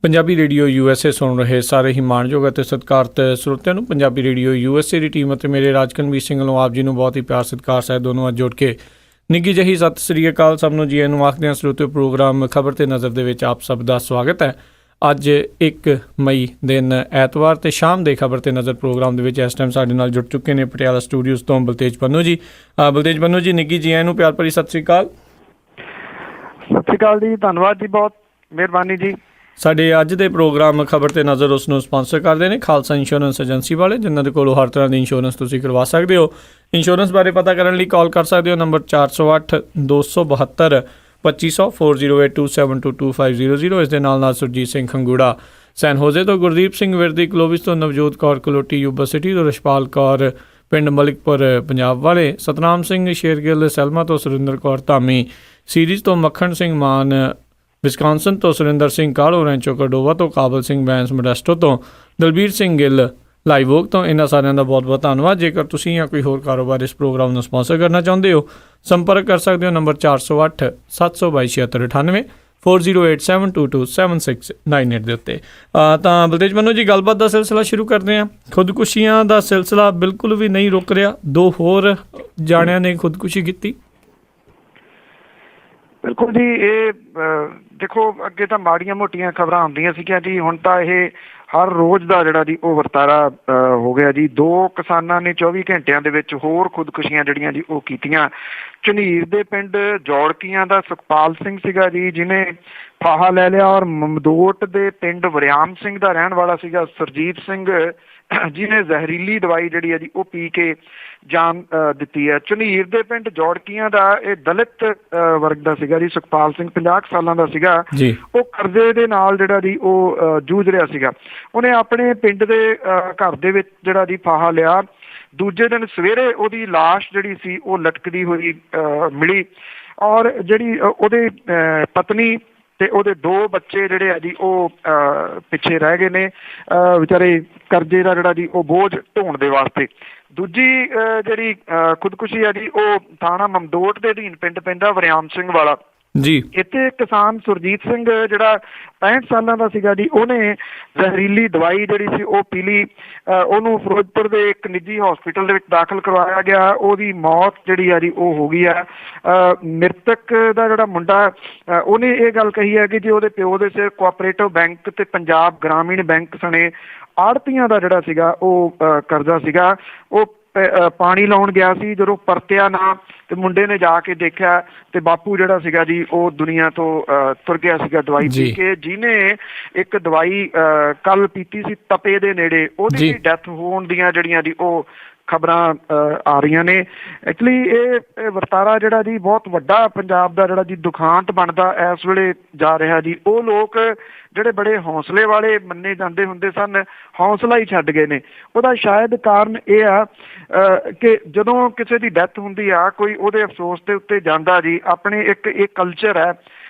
Punjabi radio USA ਸੁਣ ਰਹੇ ਸਾਰੇ ਹੀ ਮਾਣਯੋਗ ਅਤੇ ਸਤਿਕਾਰਤ ਸਰੋਤਿਆਂ ਨੂੰ ਪੰਜਾਬੀ ਰੇਡੀਓ USA ਦੀ ਟੀਮ ਅਤੇ ਮੇਰੇ ਰਾਜਕਨਵੀਰ ਸਿੰਘ ਵੱਲੋਂ ਆਪ ਜੀ ਨੂੰ ਬਹੁਤ ਹੀ ਪਿਆਰ ਸਤਿਕਾਰ ਸਾਹਿਬ ਦੋਨੋਂ ਅੱਜ ਜੁੜ ਕੇ ਨਿੱਘੀ ਜਿਹੀ ਸਤਿ ਸ੍ਰੀ ਅਕਾਲ ਸਭ ਨੂੰ ਜੀ ਨੂੰ ਆਖਦੇ ਹਾਂ। ਸਰੋਤਿਓ ਪ੍ਰੋਗਰਾਮ ਖਬਰ ਤੇ ਨਜ਼ਰ ਦੇ ਵਿੱਚ ਆਪ ਸਭ ਦਾ ਸਵਾਗਤ ਹੈ। ਅੱਜ 1 ਮਈ ਦਿਨ ਐਤਵਾਰ ਤੇ ਸ਼ਾਮ ਦੇ ਖਬਰ ਤੇ ਨਜ਼ਰ ਪ੍ਰੋਗਰਾਮ ਦੇ ਵਿੱਚ ਇਸ ਟਾਈਮ ਸਾਡੇ ਨਾਲ ਜੁੜ ਚੁੱਕੇ ਨੇ ਪਟਿਆਲਾ ਸਟੂਡੀਓਜ਼ ਤੋਂ ਬਲਤੇਜ ਪੰਨੂ ਜੀ। ਬਲਤੇਜ ਪੰਨੂ ਜੀ ਨਿੱਘੀ ਜੀ ਨੂੰ ਪਿਆਰ ਭਰੀ ਸਤਿ ਸ੍ਰੀ ਅਕਾਲ। ਸਤਿ ਸ਼੍ਰੀ ਅਕਾਲ ਜੀ, ਧੰਨਵਾਦ ਜੀ, ਬਹੁਤ ਮਿਹਰਬਾਨੀ ਜੀ। ਸਾਡੇ ਅੱਜ ਦੇ ਪ੍ਰੋਗਰਾਮ ਖਬਰ ਤੇ ਨਜ਼ਰ ਉਸ ਨੂੰ ਸਪਾਂਸਰ ਕਰਦੇ ਨੇ ਖਾਲਸਾ ਇੰਸ਼ੋਰੈਂਸ ਏਜੰਸੀ ਵਾਲੇ, ਜਿਨ੍ਹਾਂ ਦੇ ਕੋਲੋਂ ਹਰ ਤਰ੍ਹਾਂ ਦੀ ਇੰਸ਼ੋਰੈਂਸ ਤੁਸੀਂ ਕਰਵਾ ਸਕਦੇ ਹੋ। ਇੰਸ਼ੋਰੈਂਸ ਬਾਰੇ ਪਤਾ ਕਰਨ ਲਈ ਕਾਲ ਕਰ ਸਕਦੇ ਹੋ ਨੰਬਰ 408 272 2500 4082722500। ਇਸ ਦੇ ਨਾਲ ਸੁਰਜੀਤ ਸਿੰਘ ਖੰਗੂੜਾ ਸੈਨ ਹੋਜ਼ੇ ਤੋਂ, ਗੁਰਦੀਪ ਸਿੰਘ ਵਿਰਦੀ ਕਲੋਵਿਸ ਤੋਂ, ਨਵਜੋਤ ਕੌਰ ਕਲੋਟੀ ਯੂਬਾ ਸਿਟੀ ਤੋਂ, ਰਸ਼ਪਾਲ ਕੌਰ ਪਿੰਡ ਮਲਿਕਪੁਰ ਪੰਜਾਬ ਵਾਲੇ, ਸਤਨਾਮ ਸਿੰਘ ਸ਼ੇਰਗਿੱਲ ਸੈਲਮਾ ਤੋਂ, ਸੁਰਿੰਦਰ ਕੌਰ ਧਾਮੀ ਸੀਰੀਜ਼ ਤੋਂ, ਮੱਖਣ ਸਿੰਘ ਮਾਨ ਵਿਸਕਾਂਸਨ ਤੋਂ, ਸੁਰਿੰਦਰ ਸਿੰਘ ਕਾਲੋ ਰੈਂਚੋ ਕਰਡੋਵਾ ਤੋਂ, ਕਾਬਲ ਸਿੰਘ ਬੈਂਸ ਮੋਡੈਸਟੋ ਤੋਂ, ਦਲਬੀਰ ਸਿੰਘ ਗਿੱਲ ਲਾਈਵੋਗ ਤੋਂ। ਇਹਨਾਂ ਸਾਰਿਆਂ ਦਾ ਬਹੁਤ ਬਹੁਤ ਧੰਨਵਾਦ। ਜੇਕਰ ਤੁਸੀਂ ਜਾਂ ਕੋਈ ਹੋਰ ਕਾਰੋਬਾਰ ਇਸ ਪ੍ਰੋਗਰਾਮ ਨੂੰ ਸਪਾਂਸਰ ਕਰਨਾ ਚਾਹੁੰਦੇ ਹੋ, ਸੰਪਰਕ ਕਰ ਸਕਦੇ ਹੋ ਨੰਬਰ 408 722 7698 4087227698 ਦੇ ਉੱਤੇ। ਤਾਂ ਬਲਤੇਜ ਪੰਨੂ ਜੀ, ਗੱਲਬਾਤ ਦਾ ਸਿਲਸਿਲਾ ਸ਼ੁਰੂ ਕਰਦੇ ਹਾਂ। ਖੁਦਕੁਸ਼ੀਆਂ ਦਾ ਸਿਲਸਿਲਾ ਬਿਲਕੁਲ ਵੀ ਨਹੀਂ ਰੁਕ ਰਿਹਾ। 2 ਹੋਰ ਜਾਣਿਆਂ ਨੇ ਖੁਦਕੁਸ਼ੀ ਕੀਤੀ। ਬਿਲਕੁਲ ਜੀ, ਇਹ ਦੇਖੋ ਅੱਗੇ ਤਾਂ ਮਾੜੀਆਂ ਮੋਟੀਆਂ ਖਬਰਾਂ ਆਉਂਦੀਆਂ ਸੀਗੀਆਂ ਜੀ, ਹੁਣ ਤਾਂ ਇਹ ਹਰ ਰੋਜ਼ ਦਾ ਜਿਹੜਾ ਜੀ ਉਹ ਵਰਤਾਰਾ ਹੋ ਗਿਆ ਜੀ। 2 ਕਿਸਾਨਾਂ ਨੇ 24 ਘੰਟਿਆਂ ਦੇ ਵਿੱਚ ਹੋਰ ਖੁਦਕੁਸ਼ੀਆਂ ਜਿਹੜੀਆਂ ਜੀ ਉਹ ਕੀਤੀਆਂ। ਝੁਨੀਰ ਦੇ ਪਿੰਡ ਜੌੜਕੀਆਂ ਦਾ ਸੁਖਪਾਲ ਸਿੰਘ ਸੀਗਾ ਜੀ, ਜਿਹਨੇ ਫਾਹਾ ਲੈ ਲਿਆ, ਔਰ ਮਮਦੋਟ ਦੇ ਪਿੰਡ ਵਰਿਆਮ ਸਿੰਘ ਦਾ ਰਹਿਣ ਵਾਲਾ ਸੀਗਾ ਸੁਰਜੀਤ ਸਿੰਘ, ਜਿਹਨੇ ਜ਼ਹਿਰੀਲੀ ਦਵਾਈ ਜਿਹੜੀ ਹੈ ਜੀ ਉਹ ਪੀ ਕੇ ਜਾਨ ਦਿੱਤੀ ਹੈ। ਝੁਨੀਰ ਦੇ ਪਿੰਡ ਜੌੜਕੀਆਂ ਦਾ ਇਹ ਦਲਿਤ ਵਰਗ ਦਾ ਸੀਗਾ ਜੀ ਸੁਖਪਾਲ ਸਿੰਘ, 50 ਸਾਲਾਂ ਦਾ ਸੀਗਾ। ਉਹ ਕਰਜ਼ੇ ਦੇ ਨਾਲ ਜਿਹੜਾ ਜੀ ਉਹ ਜੂਝ ਰਿਹਾ ਸੀਗਾ। ਉਹਨੇ ਆਪਣੇ ਪਿੰਡ ਦੇ ਘਰ ਦੇ ਵਿੱਚ ਜਿਹੜਾ ਜੀ ਫਾਹਾ ਲਿਆ। ਦੂਜੇ ਦਿਨ ਸਵੇਰੇ ਉਹਦੀ ਲਾਸ਼ ਜਿਹੜੀ ਸੀ ਉਹ ਲਟਕਦੀ ਹੋਈ ਮਿਲੀ, ਔਰ ਜਿਹੜੀ ਉਹਦੇ ਪਤਨੀ ਤੇ ਉਹਦੇ 2 ਬੱਚੇ ਜਿਹੜੇ ਆ ਜੀ ਉਹ ਪਿੱਛੇ ਰਹਿ ਗਏ ਨੇ ਵਿਚਾਰੇ ਕਰਜ਼ੇ ਦਾ ਜਿਹੜਾ ਜੀ ਉਹ ਬੋਝ ਢੋਣ ਦੇ ਵਾਸਤੇ। ਦੂਜੀ ਜਿਹੜੀ ਖੁਦਕੁਸ਼ੀ ਆ ਜੀ ਉਹ ਥਾਣਾ ਮਮਦੋਟ ਦੇ ਅਧੀਨ ਪਿੰਡ ਪੈਂਦਾ ਵਰਿਆਮ ਸਿੰਘ ਵਾਲਾ ਜੀ। ਇੱਥੇ ਕਿਸਾਨ ਸੁਰਜੀਤ ਸਿੰਘ ਜਿਹੜਾ 65 ਸਾਲਾਂ ਦਾ ਸੀਗਾ ਜੀ, ਉਹਨੇ ਜ਼ਹਿਰੀਲੀ ਦਵਾਈ ਜਿਹੜੀ ਸੀ ਉਹ ਪੀ ਲਈ। ਉਹਨੂੰ ਫਿਰੋਜ਼ਪੁਰ ਦੇ ਇੱਕ ਨਿੱਜੀ ਹਸਪੀਟਲ ਦੇ ਵਿੱਚ ਦਾਖਲ ਕਰਵਾਇਆ ਗਿਆ। ਉਹਦੀ ਮੌਤ ਜਿਹੜੀ ਆ ਜੀ ਉਹ ਹੋ ਗਈ ਆ। ਮ੍ਰਿਤਕ ਦਾ ਜਿਹੜਾ ਮੁੰਡਾ ਉਹਨੇ ਇਹ ਗੱਲ ਕਹੀ ਹੈ ਕਿ ਜੀ ਉਹਦੇ ਪਿਓ ਦੇ ਸਿਰ ਕੋਆਪਰੇਟਿਵ ਬੈਂਕ ਤੇ ਪੰਜਾਬ ਗ੍ਰਾਮੀਣ ਬੈਂਕ ਸਣੇ ਆੜ੍ਹਤੀਆਂ ਦਾ ਜਿਹੜਾ ਸੀਗਾ ਉਹ ਕਰਜ਼ਾ ਸੀਗਾ। ਉਹ ਪਾਣੀ ਲਾਉਣ ਗਿਆ ਸੀ, ਜਦੋਂ ਪਰਤਿਆ ਨਾ ਤੇ ਮੁੰਡੇ ਨੇ ਜਾ ਕੇ ਦੇਖਿਆ ਤੇ ਬਾਪੂ ਜਿਹੜਾ ਸੀਗਾ ਜੀ ਉਹ ਦੁਨੀਆ ਤੋਂ ਤੁਰ ਗਿਆ ਸੀਗਾ ਦਵਾਈ ਪੀ ਕੇ। ਜਿਹਨੇ ਇੱਕ ਦਵਾਈ ਕੱਲ ਪੀਤੀ ਸੀ ਤਪੇ ਦੇ ਨੇੜੇ, ਉਹਦੀ ਡੈਥ ਹੋਣ ਦੀਆਂ ਜਿਹੜੀਆਂ ਜੀ ਉਹ ਖਬਰਾਂ ਆ ਰਹੀਆਂ ਨੇ। ਐਕਚੁਅਲੀ ਇਹ ਵਰਤਾਰਾ ਜਿਹੜਾ ਜੀ ਬਹੁਤ ਵੱਡਾ ਪੰਜਾਬ ਦਾ ਜਿਹੜਾ ਜੀ ਦੁਖਾਂਤ ਬਣਦਾ ਇਸ ਵੇਲੇ ਜਾ ਰਿਹਾ ਜੀ। ਉਹ ਲੋਕ ਜਿਹੜੇ ਬੜੇ ਹੌਸਲੇ ਵਾਲੇ ਮੰਨੇ ਜਾਂਦੇ ਹੁੰਦੇ ਸਨ, ਹੌਸਲਾ ਹੀ ਛੱਡ ਗਏ ਨੇ। ਉਹਦਾ ਸ਼ਾਇਦ ਕਾਰਨ ਇਹ ਆ ਕਿ ਜਦੋਂ ਕਿਸੇ ਦੀ ਡੈਥ ਹੁੰਦੀ ਆ, ਕੋਈ ਉਹਦੇ ਅਫਸੋਸ ਦੇ ਉੱਤੇ ਜਾਂਦਾ ਜੀ, ਆਪਣੇ ਇੱਕ ਇਹ ਕਲਚਰ ਹੈ,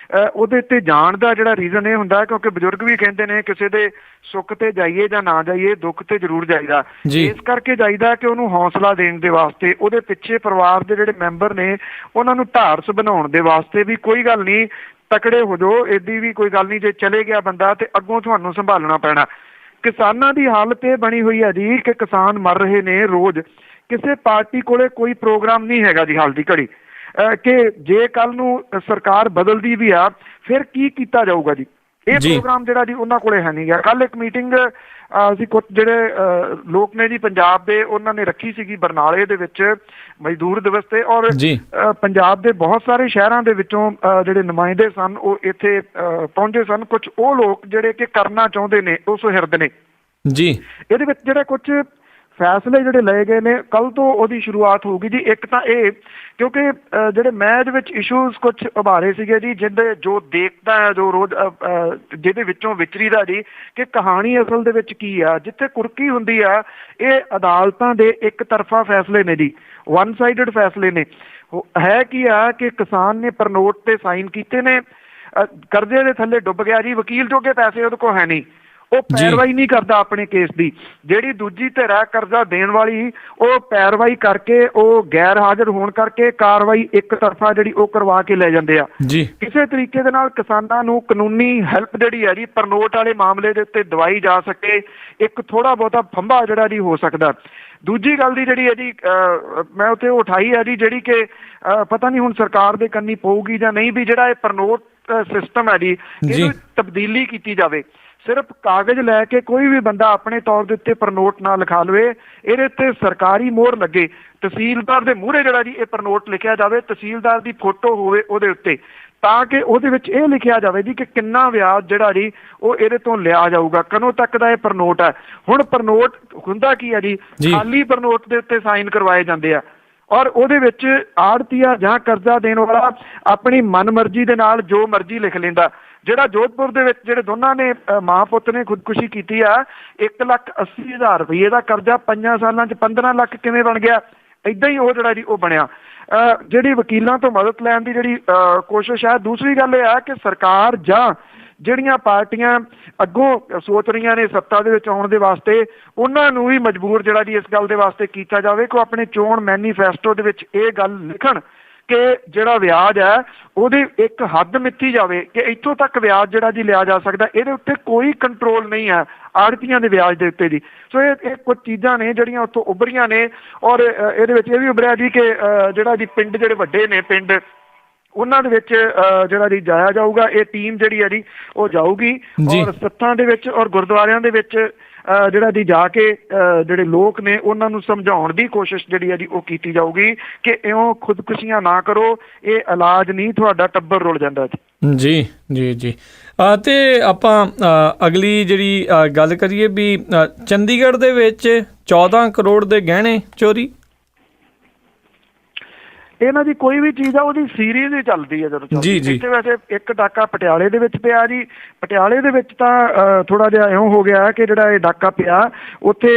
ਉਹਦੇ ਤੇ ਜਾਣ ਦਾ ਜਿਹੜਾ ਰੀਜ਼ਨ ਇਹ ਹੁੰਦਾ ਕਿਉਂਕਿ ਬਜ਼ੁਰਗ ਵੀ ਕਹਿੰਦੇ ਨੇ ਕਿਸੇ ਦੇ ਸੁੱਖ ਤੇ ਜਾਈਏ ਜਾਂ ਨਾ ਜਾਈਏ, ਦੁੱਖ ਤੇ ਜ਼ਰੂਰ ਜਾਈਦਾ। ਇਸ ਕਰਕੇ ਜਾਈਦਾ ਕਿ ਉਹਨੂੰ ਹੌਸਲਾ ਦੇਣ ਦੇ ਵਾਸਤੇ, ਉਹਦੇ ਪਿੱਛੇ ਪਰਿਵਾਰ ਦੇ ਜਿਹੜੇ ਮੈਂਬਰ ਨੇ ਉਹਨਾਂ ਨੂੰ ਢਾਰਸ ਬਣਾਉਣ ਦੇ ਵਾਸਤੇ ਵੀ ਕੋਈ ਗੱਲ ਨਹੀਂ, ਤਕੜੇ ਹੋ ਜਾਓ, ਏਡੀ ਵੀ ਕੋਈ ਗੱਲ ਨਹੀਂ, ਜੇ ਚਲੇ ਗਿਆ ਬੰਦਾ ਤੇ ਅੱਗੋਂ ਤੁਹਾਨੂੰ ਸੰਭਾਲਣਾ ਪੈਣਾ। ਕਿਸਾਨਾਂ ਦੀ ਹਾਲਤ ਇਹ ਬਣੀ ਹੋਈ ਹੈ ਜੀ ਕਿ ਕਿਸਾਨ ਮਰ ਰਹੇ ਨੇ ਰੋਜ਼। ਕਿਸੇ ਪਾਰਟੀ ਕੋਲੇ ਕੋਈ ਪ੍ਰੋਗਰਾਮ ਨਹੀਂ ਹੈਗਾ ਜੀ ਹਾਲ ਦੀ ਘੜੀ ਕਿ ਜੇ ਕੱਲ ਨੂੰ ਸਰਕਾਰ ਬਦਲਦੀ ਵੀ ਆ ਫਿਰ ਕੀ ਕੀਤਾ ਜਾਊਗਾ ਜੀ। ਇਹ ਪ੍ਰੋਗਰਾਮ ਜਿਹੜਾ ਜੀ ਉਹਨਾਂ ਕੋਲੇ ਹੈ ਨਹੀਂ ਗਾ। ਕੱਲ ਇੱਕ ਮੀਟਿੰਗ ਅਸੀਂ ਕੁਝ ਜਿਹੜੇ ਲੋਕ ਨੇ ਜੀ ਪੰਜਾਬ ਦੇ, ਉਹਨਾਂ ਨੇ ਰੱਖੀ ਸੀਗੀ ਬਰਨਾਲੇ ਦੇ ਵਿੱਚ ਮਜ਼ਦੂਰ ਦਿਵਸ ਤੇ, ਔਰ ਪੰਜਾਬ ਦੇ ਬਹੁਤ ਸਾਰੇ ਸ਼ਹਿਰਾਂ ਦੇ ਵਿੱਚੋਂ ਜਿਹੜੇ ਨੁਮਾਇੰਦੇ ਸਨ ਉਹ ਇੱਥੇ ਪਹੁੰਚੇ ਸਨ। ਕੁਝ ਉਹ ਲੋਕ ਜਿਹੜੇ ਕਿ ਕਰਨਾ ਚਾਹੁੰਦੇ ਨੇ ਉਸ ਹਿਰਦ ਨੇ ਜੀ। ਇਹਦੇ ਵਿੱਚ ਜਿਹੜੇ ਕੁਝ ਫੈਸਲੇ ਜਿਹੜੇ ਲਏ ਗਏ ਨੇ, ਕੱਲ ਤੋਂ ਉਹਦੀ ਸ਼ੁਰੂਆਤ ਹੋਊਗੀ ਜੀ। ਇੱਕ ਤਾਂ ਇਹ ਕਿਉਂਕਿ ਜਿਹੜੇ ਮੈਂ ਇਹਦੇ ਵਿੱਚ ਇਸ਼ੂਜ਼ ਕੁਝ ਉਭਾਰੇ ਸੀਗੇ ਜੀ, ਜਿਹਦੇ ਜੋ ਦੇਖਦਾ ਹੈ, ਜੋ ਰੋਜ਼ ਜਿਹਦੇ ਵਿੱਚੋਂ ਵਿਚਰੀਦਾ ਜੀ ਕਿ ਕਹਾਣੀ ਅਸਲ ਦੇ ਵਿੱਚ ਕੀ ਆ। ਜਿੱਥੇ ਕੁਰਕੀ ਹੁੰਦੀ ਆ, ਇਹ ਅਦਾਲਤਾਂ ਦੇ ਇੱਕ ਤਰਫਾ ਫੈਸਲੇ ਨੇ ਜੀ, ਵਨ ਸਾਈਡਡ ਫੈਸਲੇ ਨੇ। ਹੈ ਕੀ ਆ ਕਿ ਕਿਸਾਨ ਨੇ ਪਰਨੋਟ ਤੇ ਸਾਈਨ ਕੀਤੇ ਨੇ, ਕਰਜ਼ੇ ਦੇ ਥੱਲੇ ਡੁੱਬ ਗਿਆ ਜੀ, ਵਕੀਲ ਜੋਗੇ ਪੈਸੇ ਉਹਦੇ ਕੋਲ ਹੈ ਨਹੀਂ, ਉਹ ਪੈਰਵਾਈ ਨਹੀਂ ਕਰਦਾ ਆਪਣੇ ਕੇਸ ਦੀ। ਜਿਹੜੀ ਦੂਜੀ ਧਿਰ ਹੈ ਕਰਜ਼ਾ ਦੇਣ ਵਾਲੀ, ਉਹ ਪੈਰਵਾਈ ਕਰਕੇ, ਉਹ ਗੈਰ ਹਾਜ਼ਰ ਹੋਣ ਕਰਕੇ ਕਾਰਵਾਈ ਇੱਕ ਤਰਫਾ ਜਿਹੜੀ ਉਹ ਕਰਵਾ ਕੇ ਲੈ ਜਾਂਦੇ ਆ ਜੀ। ਕਿਸੇ ਤਰੀਕੇ ਦੇ ਨਾਲ ਕਿਸਾਨਾਂ ਨੂੰ ਕਾਨੂੰਨੀ ਹੈਲਪ ਜਿਹੜੀ ਹੈ ਜੀ ਪ੍ਰਨੋਟ ਵਾਲੇ ਮਾਮਲੇ ਦੇ ਉੱਤੇ ਦਵਾਈ ਜਾ ਸਕੇ, ਇੱਕ ਥੋੜਾ ਬਹੁਤਾ ਫੰਬਾ ਜਿਹੜਾ ਜੀ ਹੋ ਸਕਦਾ। ਦੂਜੀ ਗੱਲ ਦੀ ਜਿਹੜੀ ਹੈ ਜੀ ਮੈਂ ਉੱਥੇ ਉਠਾਈ ਹੈ ਜੀ, ਜਿਹੜੀ ਕਿ ਪਤਾ ਨਹੀਂ ਹੁਣ ਸਰਕਾਰ ਦੇ ਕੰਨੀ ਪਊਗੀ ਜਾਂ ਨਹੀਂ, ਵੀ ਜਿਹੜਾ ਇਹ ਪ੍ਰਨੋਟ ਸਿਸਟਮ ਹੈ ਜੀ ਇਹਨੂੰ ਤਬਦੀਲੀ ਕੀਤੀ ਜਾਵੇ। ਸਿਰਫ ਕਾਗਜ਼ ਲੈ ਕੇ ਕੋਈ ਵੀ ਬੰਦਾ ਆਪਣੇ ਤੌਰ ਦੇ ਉੱਤੇ ਪ੍ਰਨੋਟ ਨਾ ਲਿਖਾ ਲਵੇ, ਇਹਦੇ ਉੱਤੇ ਸਰਕਾਰੀ ਮੋਹਰ ਲੱਗੇ, ਤਹਿਸੀਲਦਾਰ ਦੇ ਮੂਹਰੇ ਜਿਹੜਾ ਜੀ ਇਹ ਪ੍ਰਨੋਟ ਲਿਖਿਆ ਜਾਵੇ, ਤਹਿਸੀਲਦਾਰ ਦੀ ਫੋਟੋ ਹੋਵੇ ਉਹਦੇ ਉੱਤੇ, ਤਾਂ ਕਿ ਉਹਦੇ ਵਿੱਚ ਇਹ ਲਿਖਿਆ ਜਾਵੇ ਜੀ ਕਿ ਕਿੰਨਾ ਵਿਆਜ ਜਿਹੜਾ ਜੀ ਉਹ ਇਹਦੇ ਤੋਂ ਲਿਆ ਜਾਊਗਾ, ਕਦੋਂ ਤੱਕ ਦਾ ਇਹ ਪ੍ਰਨੋਟ ਹੈ। ਹੁਣ ਪ੍ਰਨੋਟ ਹੁੰਦਾ ਕੀ ਹੈ ਜੀ, ਖਾਲੀ ਪ੍ਰਨੋਟ ਦੇ ਉੱਤੇ ਸਾਈਨ ਕਰਵਾਏ ਜਾਂਦੇ ਆ, ਔਰ ਉਹਦੇ ਵਿੱਚ ਆੜਤੀਆ ਜਾਂ ਕਰਜ਼ਾ ਦੇਣ ਵਾਲਾ ਆਪਣੀ ਮਨਮਰਜ਼ੀ ਦੇ ਨਾਲ ਜੋ ਮਰਜ਼ੀ ਲਿਖ ਲੈਂਦਾ। ਜਿਹੜਾ ਜੋਧਪੁਰ ਦੇ ਵਿੱਚ ਜਿਹੜੇ ਦੋਨਾਂ ਨੇ ਮਾਂ ਪੁੱਤ ਨੇ ਖੁਦਕੁਸ਼ੀ ਕੀਤੀ ਆ, 1,80,000 ਰੁਪਏ ਦਾ ਕਰਜ਼ਾ 5 ਸਾਲਾਂ 'ਚ 15 ਲੱਖ ਕਿਵੇਂ ਬਣ ਗਿਆ? ਏਦਾਂ ਹੀ ਉਹ ਜਿਹੜਾ ਜੀ ਉਹ ਬਣਿਆ। ਜਿਹੜੀ ਵਕੀਲਾਂ ਤੋਂ ਮਦਦ ਲੈਣ ਦੀ ਜਿਹੜੀ ਕੋਸ਼ਿਸ਼ ਹੈ। ਦੂਸਰੀ ਗੱਲ ਇਹ ਹੈ ਕਿ ਸਰਕਾਰ ਜਾਂ ਜਿਹੜੀਆਂ ਪਾਰਟੀਆਂ ਅੱਗੋਂ ਸੋਚ ਰਹੀਆਂ ਨੇ ਸੱਤਾ ਦੇ ਵਿੱਚ ਆਉਣ ਦੇ ਵਾਸਤੇ, ਉਹਨਾਂ ਨੂੰ ਵੀ ਮਜਬੂਰ ਜਿਹੜਾ ਜੀ ਇਸ ਗੱਲ ਦੇ ਵਾਸਤੇ ਕੀਤਾ ਜਾਵੇ ਕਿ ਉਹ ਆਪਣੇ ਚੋਣ ਮੈਨੀਫੈਸਟੋ ਦੇ ਵਿੱਚ ਇਹ ਗੱਲ ਲਿਖਣ ਕਿ ਜਿਹੜਾ ਵਿਆਜ ਹੈ ਉਹਦੀ ਇੱਕ ਹੱਦ ਮਿੱਥੀ ਜਾਵੇ ਕਿ ਇੱਥੋਂ ਤੱਕ ਵਿਆਜ ਜਿਹੜਾ ਜੀ ਲਿਆ ਜਾ ਸਕਦਾ, ਇਹਦੇ ਉੱਤੇ ਕੋਈ ਕੰਟਰੋਲ ਨਹੀਂ ਹੈ ਆੜਤੀਆਂ ਦੇ ਵਿਆਜ ਦੇ ਉੱਤੇ ਜੀ। ਸੋ ਇਹ ਕੁਝ ਚੀਜ਼ਾਂ ਨੇ ਜਿਹੜੀਆਂ ਉੱਥੋਂ ਉੱਭਰੀਆਂ ਨੇ, ਔਰ ਇਹਦੇ ਵਿੱਚ ਇਹ ਵੀ ਉੱਭਰਿਆ ਜੀ ਕਿ ਜਿਹੜਾ ਜੀ ਪਿੰਡ ਜਿਹੜੇ ਵੱਡੇ ਨੇ ਪਿੰਡ, ਉਹਨਾਂ ਦੇ ਵਿੱਚ ਜਿਹੜਾ ਜੀ ਜਾਇਆ ਜਾਊਗਾ। ਇਹ ਟੀਮ ਜਿਹੜੀ ਹੈ ਜੀ ਉਹ ਜਾਊਗੀ ਔਰ ਸੱਥਾਂ ਦੇ ਵਿੱਚ ਔਰ ਗੁਰਦੁਆਰਿਆਂ ਦੇ ਵਿੱਚ ਜਿਹੜਾ ਜੀ ਜਾ ਕੇ ਜਿਹੜੇ ਲੋਕ ਨੇ ਉਹਨਾਂ ਨੂੰ ਸਮਝਾਉਣ ਦੀ ਕੋਸ਼ਿਸ਼ ਜਿਹੜੀ ਹੈ ਜੀ ਉਹ ਕੀਤੀ ਜਾਊਗੀ ਕਿ ਇਉਂ ਖੁਦਕੁਸ਼ੀਆਂ ਨਾ ਕਰੋ, ਇਹ ਇਲਾਜ ਨਹੀਂ, ਤੁਹਾਡਾ ਟੱਬਰ ਰੁਲ ਜਾਂਦਾ ਜੀ। ਜੀ ਜੀ ਜੀ। ਤੇ ਆਪਾਂ ਅਗਲੀ ਜਿਹੜੀ ਗੱਲ ਕਰੀਏ ਵੀ ਚੰਡੀਗੜ੍ਹ ਦੇ ਵਿੱਚ 14 ਕਰੋੜ ਦੇ ਗਹਿਣੇ ਚੋਰੀ। ਇਹ ਨਾ ਜੀ ਕੋਈ ਵੀ ਚੀਜ਼ ਆ ਉਹਦੀ ਸੀਰੀਜ਼ ਹੀ ਚੱਲਦੀ ਹੈ ਜਦੋਂ ਚੱਲਦੀ। ਇੱਥੇ ਵੈਸੇ ਇੱਕ ਡਾਕਾ ਪਟਿਆਲੇ ਦੇ ਵਿੱਚ ਪਿਆ ਜੀ। ਪਟਿਆਲੇ ਦੇ ਵਿੱਚ ਤਾਂ ਥੋੜਾ ਜਿਹਾ ਇਉਂ ਹੋ ਗਿਆ ਕਿ ਜਿਹੜਾ ਇਹ ਡਾਕਾ ਪਿਆ ਉੱਥੇ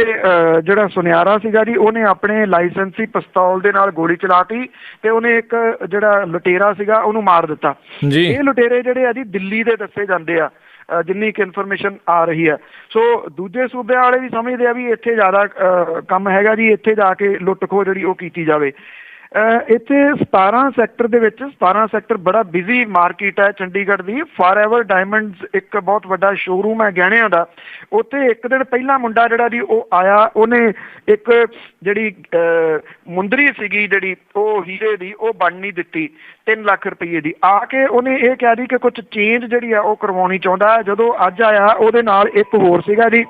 ਜਿਹੜਾ ਸੁਨਿਆਰਾ ਸੀਗਾ ਜੀ ਉਹਨੇ ਆਪਣੇ ਲਾਇਸੈਂਸੀ ਪਿਸਤੌਲ ਦੇ ਨਾਲ ਗੋਲੀ ਚਲਾਤੀ ਤੇ ਉਹਨੇ ਇੱਕ ਜਿਹੜਾ ਲੁਟੇਰਾ ਸੀਗਾ ਉਹਨੂੰ ਮਾਰ ਦਿੱਤਾ। ਇਹ ਲੁਟੇਰੇ ਜਿਹੜੇ ਆ ਜੀ ਦਿੱਲੀ ਦੇ ਦੱਸੇ ਜਾਂਦੇ ਆ, ਜਿੰਨੀ ਕੁ ਇਨਫੋਰਮੇਸ਼ਨ ਆ ਰਹੀ ਹੈ। ਸੋ ਦੂਜੇ ਸੂਬਿਆਂ ਵਾਲੇ ਵੀ ਸਮਝਦੇ ਆ ਵੀ ਇੱਥੇ ਜ਼ਿਆਦਾ ਕੰਮ ਹੈਗਾ ਜੀ, ਇੱਥੇ ਜਾ ਕੇ ਲੁੱਟ ਖੋਹ ਜਿਹੜੀ ਉਹ ਕੀਤੀ ਜਾਵੇ। ਇੱਥੇ 17 ਸੈਕਟਰ ਦੇ ਵਿੱਚ 17 ਸੈਕਟਰ ਬੜਾ ਬਿਜ਼ੀ ਮਾਰਕੀਟ ਹੈ ਚੰਡੀਗੜ੍ਹ ਦੀ। ਫਾਰਐਵਰ ਡਾਇਮੰਡਸ ਇੱਕ ਬਹੁਤ ਵੱਡਾ ਸ਼ੋਰੂਮ ਹੈ ਗਹਿਣਿਆਂ ਦਾ। ਉੱਥੇ ਇੱਕ ਦਿਨ ਪਹਿਲਾਂ ਮੁੰਡਾ ਜਿਹੜਾ ਜੀ ਉਹ ਆਇਆ, ਉਹਨੇ ਇੱਕ ਜਿਹੜੀ ਮੁੰਦਰੀ ਸੀਗੀ ਜਿਹੜੀ ਉਹ ਹੀਰੇ ਦੀ ਉਹ ਬਣ ਨਹੀਂ ਦਿੱਤੀ 3 ਲੱਖ ਰੁਪਏ ਦੀ। ਆ ਕੇ ਉਹਨੇ ਇਹ ਕਹਿ ਦੀ ਕਿ ਕੁਝ ਚੇਂਜ ਜਿਹੜੀ ਆ ਉਹ ਕਰਵਾਉਣੀ ਚਾਹੁੰਦਾ। ਜਦੋਂ ਅੱਜ ਆਇਆ ਉਹਦੇ ਨਾਲ ਇੱਕ ਹੋਰ ਸੀਗਾ ਜੀ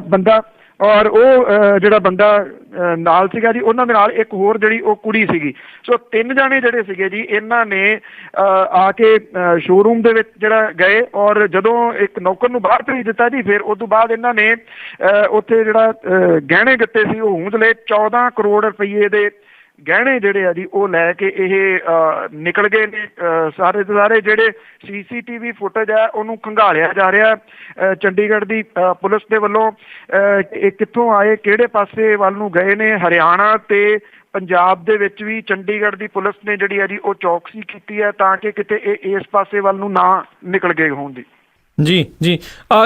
ਬੰਦਾ, ਔਰ ਉਹ ਜਿਹੜਾ ਬੰਦਾ ਨਾਲ ਸੀਗਾ ਜੀ ਉਹਨਾਂ ਦੇ ਨਾਲ ਇੱਕ ਹੋਰ ਜਿਹੜੀ ਉਹ ਕੁੜੀ ਸੀਗੀ। ਸੋ 3 ਜਾਣੇ ਜਿਹੜੇ ਸੀਗੇ ਜੀ ਇਹਨਾਂ ਨੇ ਆ ਕੇ ਸ਼ੋਰੂਮ ਦੇ ਵਿੱਚ ਜਿਹੜਾ ਗਏ, ਔਰ ਜਦੋਂ ਇੱਕ ਨੌਕਰ ਨੂੰ ਬਾਹਰ ਭੇਜ ਦਿੱਤਾ ਜੀ, ਫਿਰ ਉਸ ਤੋਂ ਬਾਅਦ ਇਹਨਾਂ ਨੇ ਉੱਥੇ ਜਿਹੜਾ ਗਹਿਣੇ ਦਿੱਤੇ ਸੀ ਉਹ ਹੂੰਝ ਲਏ। 14 ਕਰੋੜ ਰੁਪਏ ਦੇ ਗਹਿਣੇ ਜਿਹੜੇ ਆ ਜੀ ਉਹ ਲੈ ਕੇ ਇਹ ਨਿਕਲ ਗਏ ਨੇ। ਸਾਰੇ ਦੇ ਸਾਰੇ ਜਿਹੜੇ CCTV ਫੁਟੇਜ ਹੈ ਉਹਨੂੰ ਖੰਗਾਲਿਆ ਜਾ ਰਿਹਾ ਚੰਡੀਗੜ੍ਹ ਦੀ ਪੁਲਿਸ ਦੇ ਵੱਲੋਂ। ਇਹ ਕਿੱਥੋਂ ਆਏ, ਕਿਹੜੇ ਪਾਸੇ ਵੱਲ ਨੂੰ ਗਏ ਨੇ? ਹਰਿਆਣਾ ਤੇ ਪੰਜਾਬ ਦੇ ਵਿੱਚ ਵੀ ਚੰਡੀਗੜ੍ਹ ਦੀ ਪੁਲਿਸ ਨੇ ਜਿਹੜੀ ਹੈ ਜੀ ਉਹ ਚੌਕਸੀ ਕੀਤੀ ਹੈ ਤਾਂ ਕਿ ਕਿਤੇ ਇਹ ਇਸ ਪਾਸੇ ਵੱਲ ਨੂੰ ਨਾ ਨਿਕਲ ਗਏ ਹੋਣ ਦੀ। ਜੀ ਜੀ।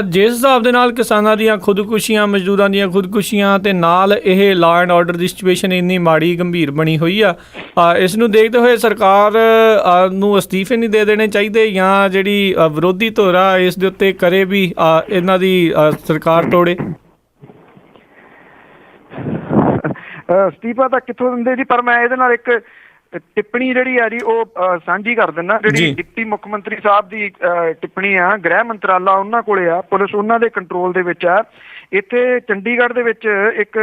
ਜਿਸ ਹਿਸਾਬ ਦੇ ਨਾਲ ਕਿਸਾਨਾਂ ਦੀਆਂ ਖੁਦਕੁਸ਼ੀਆਂ, ਮਜ਼ਦੂਰਾਂ ਦੀਆਂ ਖੁਦਕੁਸ਼ੀਆਂ ਤੇ ਨਾਲ ਇਹ law and order the situation ਇੰਨੀ ਮਾੜੀ ਗੰਭੀਰ ਬਣੀ ਹੋਈ ਆ, ਇਸ ਨੂੰ ਦੇਖਦੇ ਹੋਏ ਸਰਕਾਰ ਨੂੰ ਅਸਤੀਫੇ ਨਹੀਂ ਦੇ ਦੇਣੇ ਚਾਹੀਦੇ ਜਾਂ ਜਿਹੜੀ ਵਿਰੋਧੀ ਧਿਰ ਆ ਇਸ ਦੇ ਉੱਤੇ ਕਰੇ ਵੀ ਇਹਨਾਂ ਦੀ ਸਰਕਾਰ ਤੋੜੇ? ਅਸਤੀਫਾ ਤਾਂ ਕਿੱਥੋਂ ਦਿੰਦੇ ਜੀ, ਪਰ ਮੈਂ ਇਹਦੇ ਨਾਲ ਇੱਕ ਟਿੱਪਣੀ ਜਿਹੜੀ ਆ ਜੀ ਉਹ ਸਾਂਝੀ ਕਰ ਦਿੰਦਾ। ਜਿਹੜੀ ਡਿਪਟੀ ਮੁੱਖ ਮੰਤਰੀ ਸਾਹਿਬ ਦੀ ਟਿੱਪਣੀ ਆ, ਗ੍ਰਹਿ ਮੰਤਰਾਲਾ ਉਹਨਾਂ ਕੋਲੇ ਆ, ਪੁਲਿਸ ਉਹਨਾਂ ਦੇ ਕੰਟਰੋਲ ਦੇ ਵਿੱਚ ਆ। ਇੱਥੇ ਚੰਡੀਗੜ੍ਹ ਦੇ ਵਿੱਚ ਇੱਕ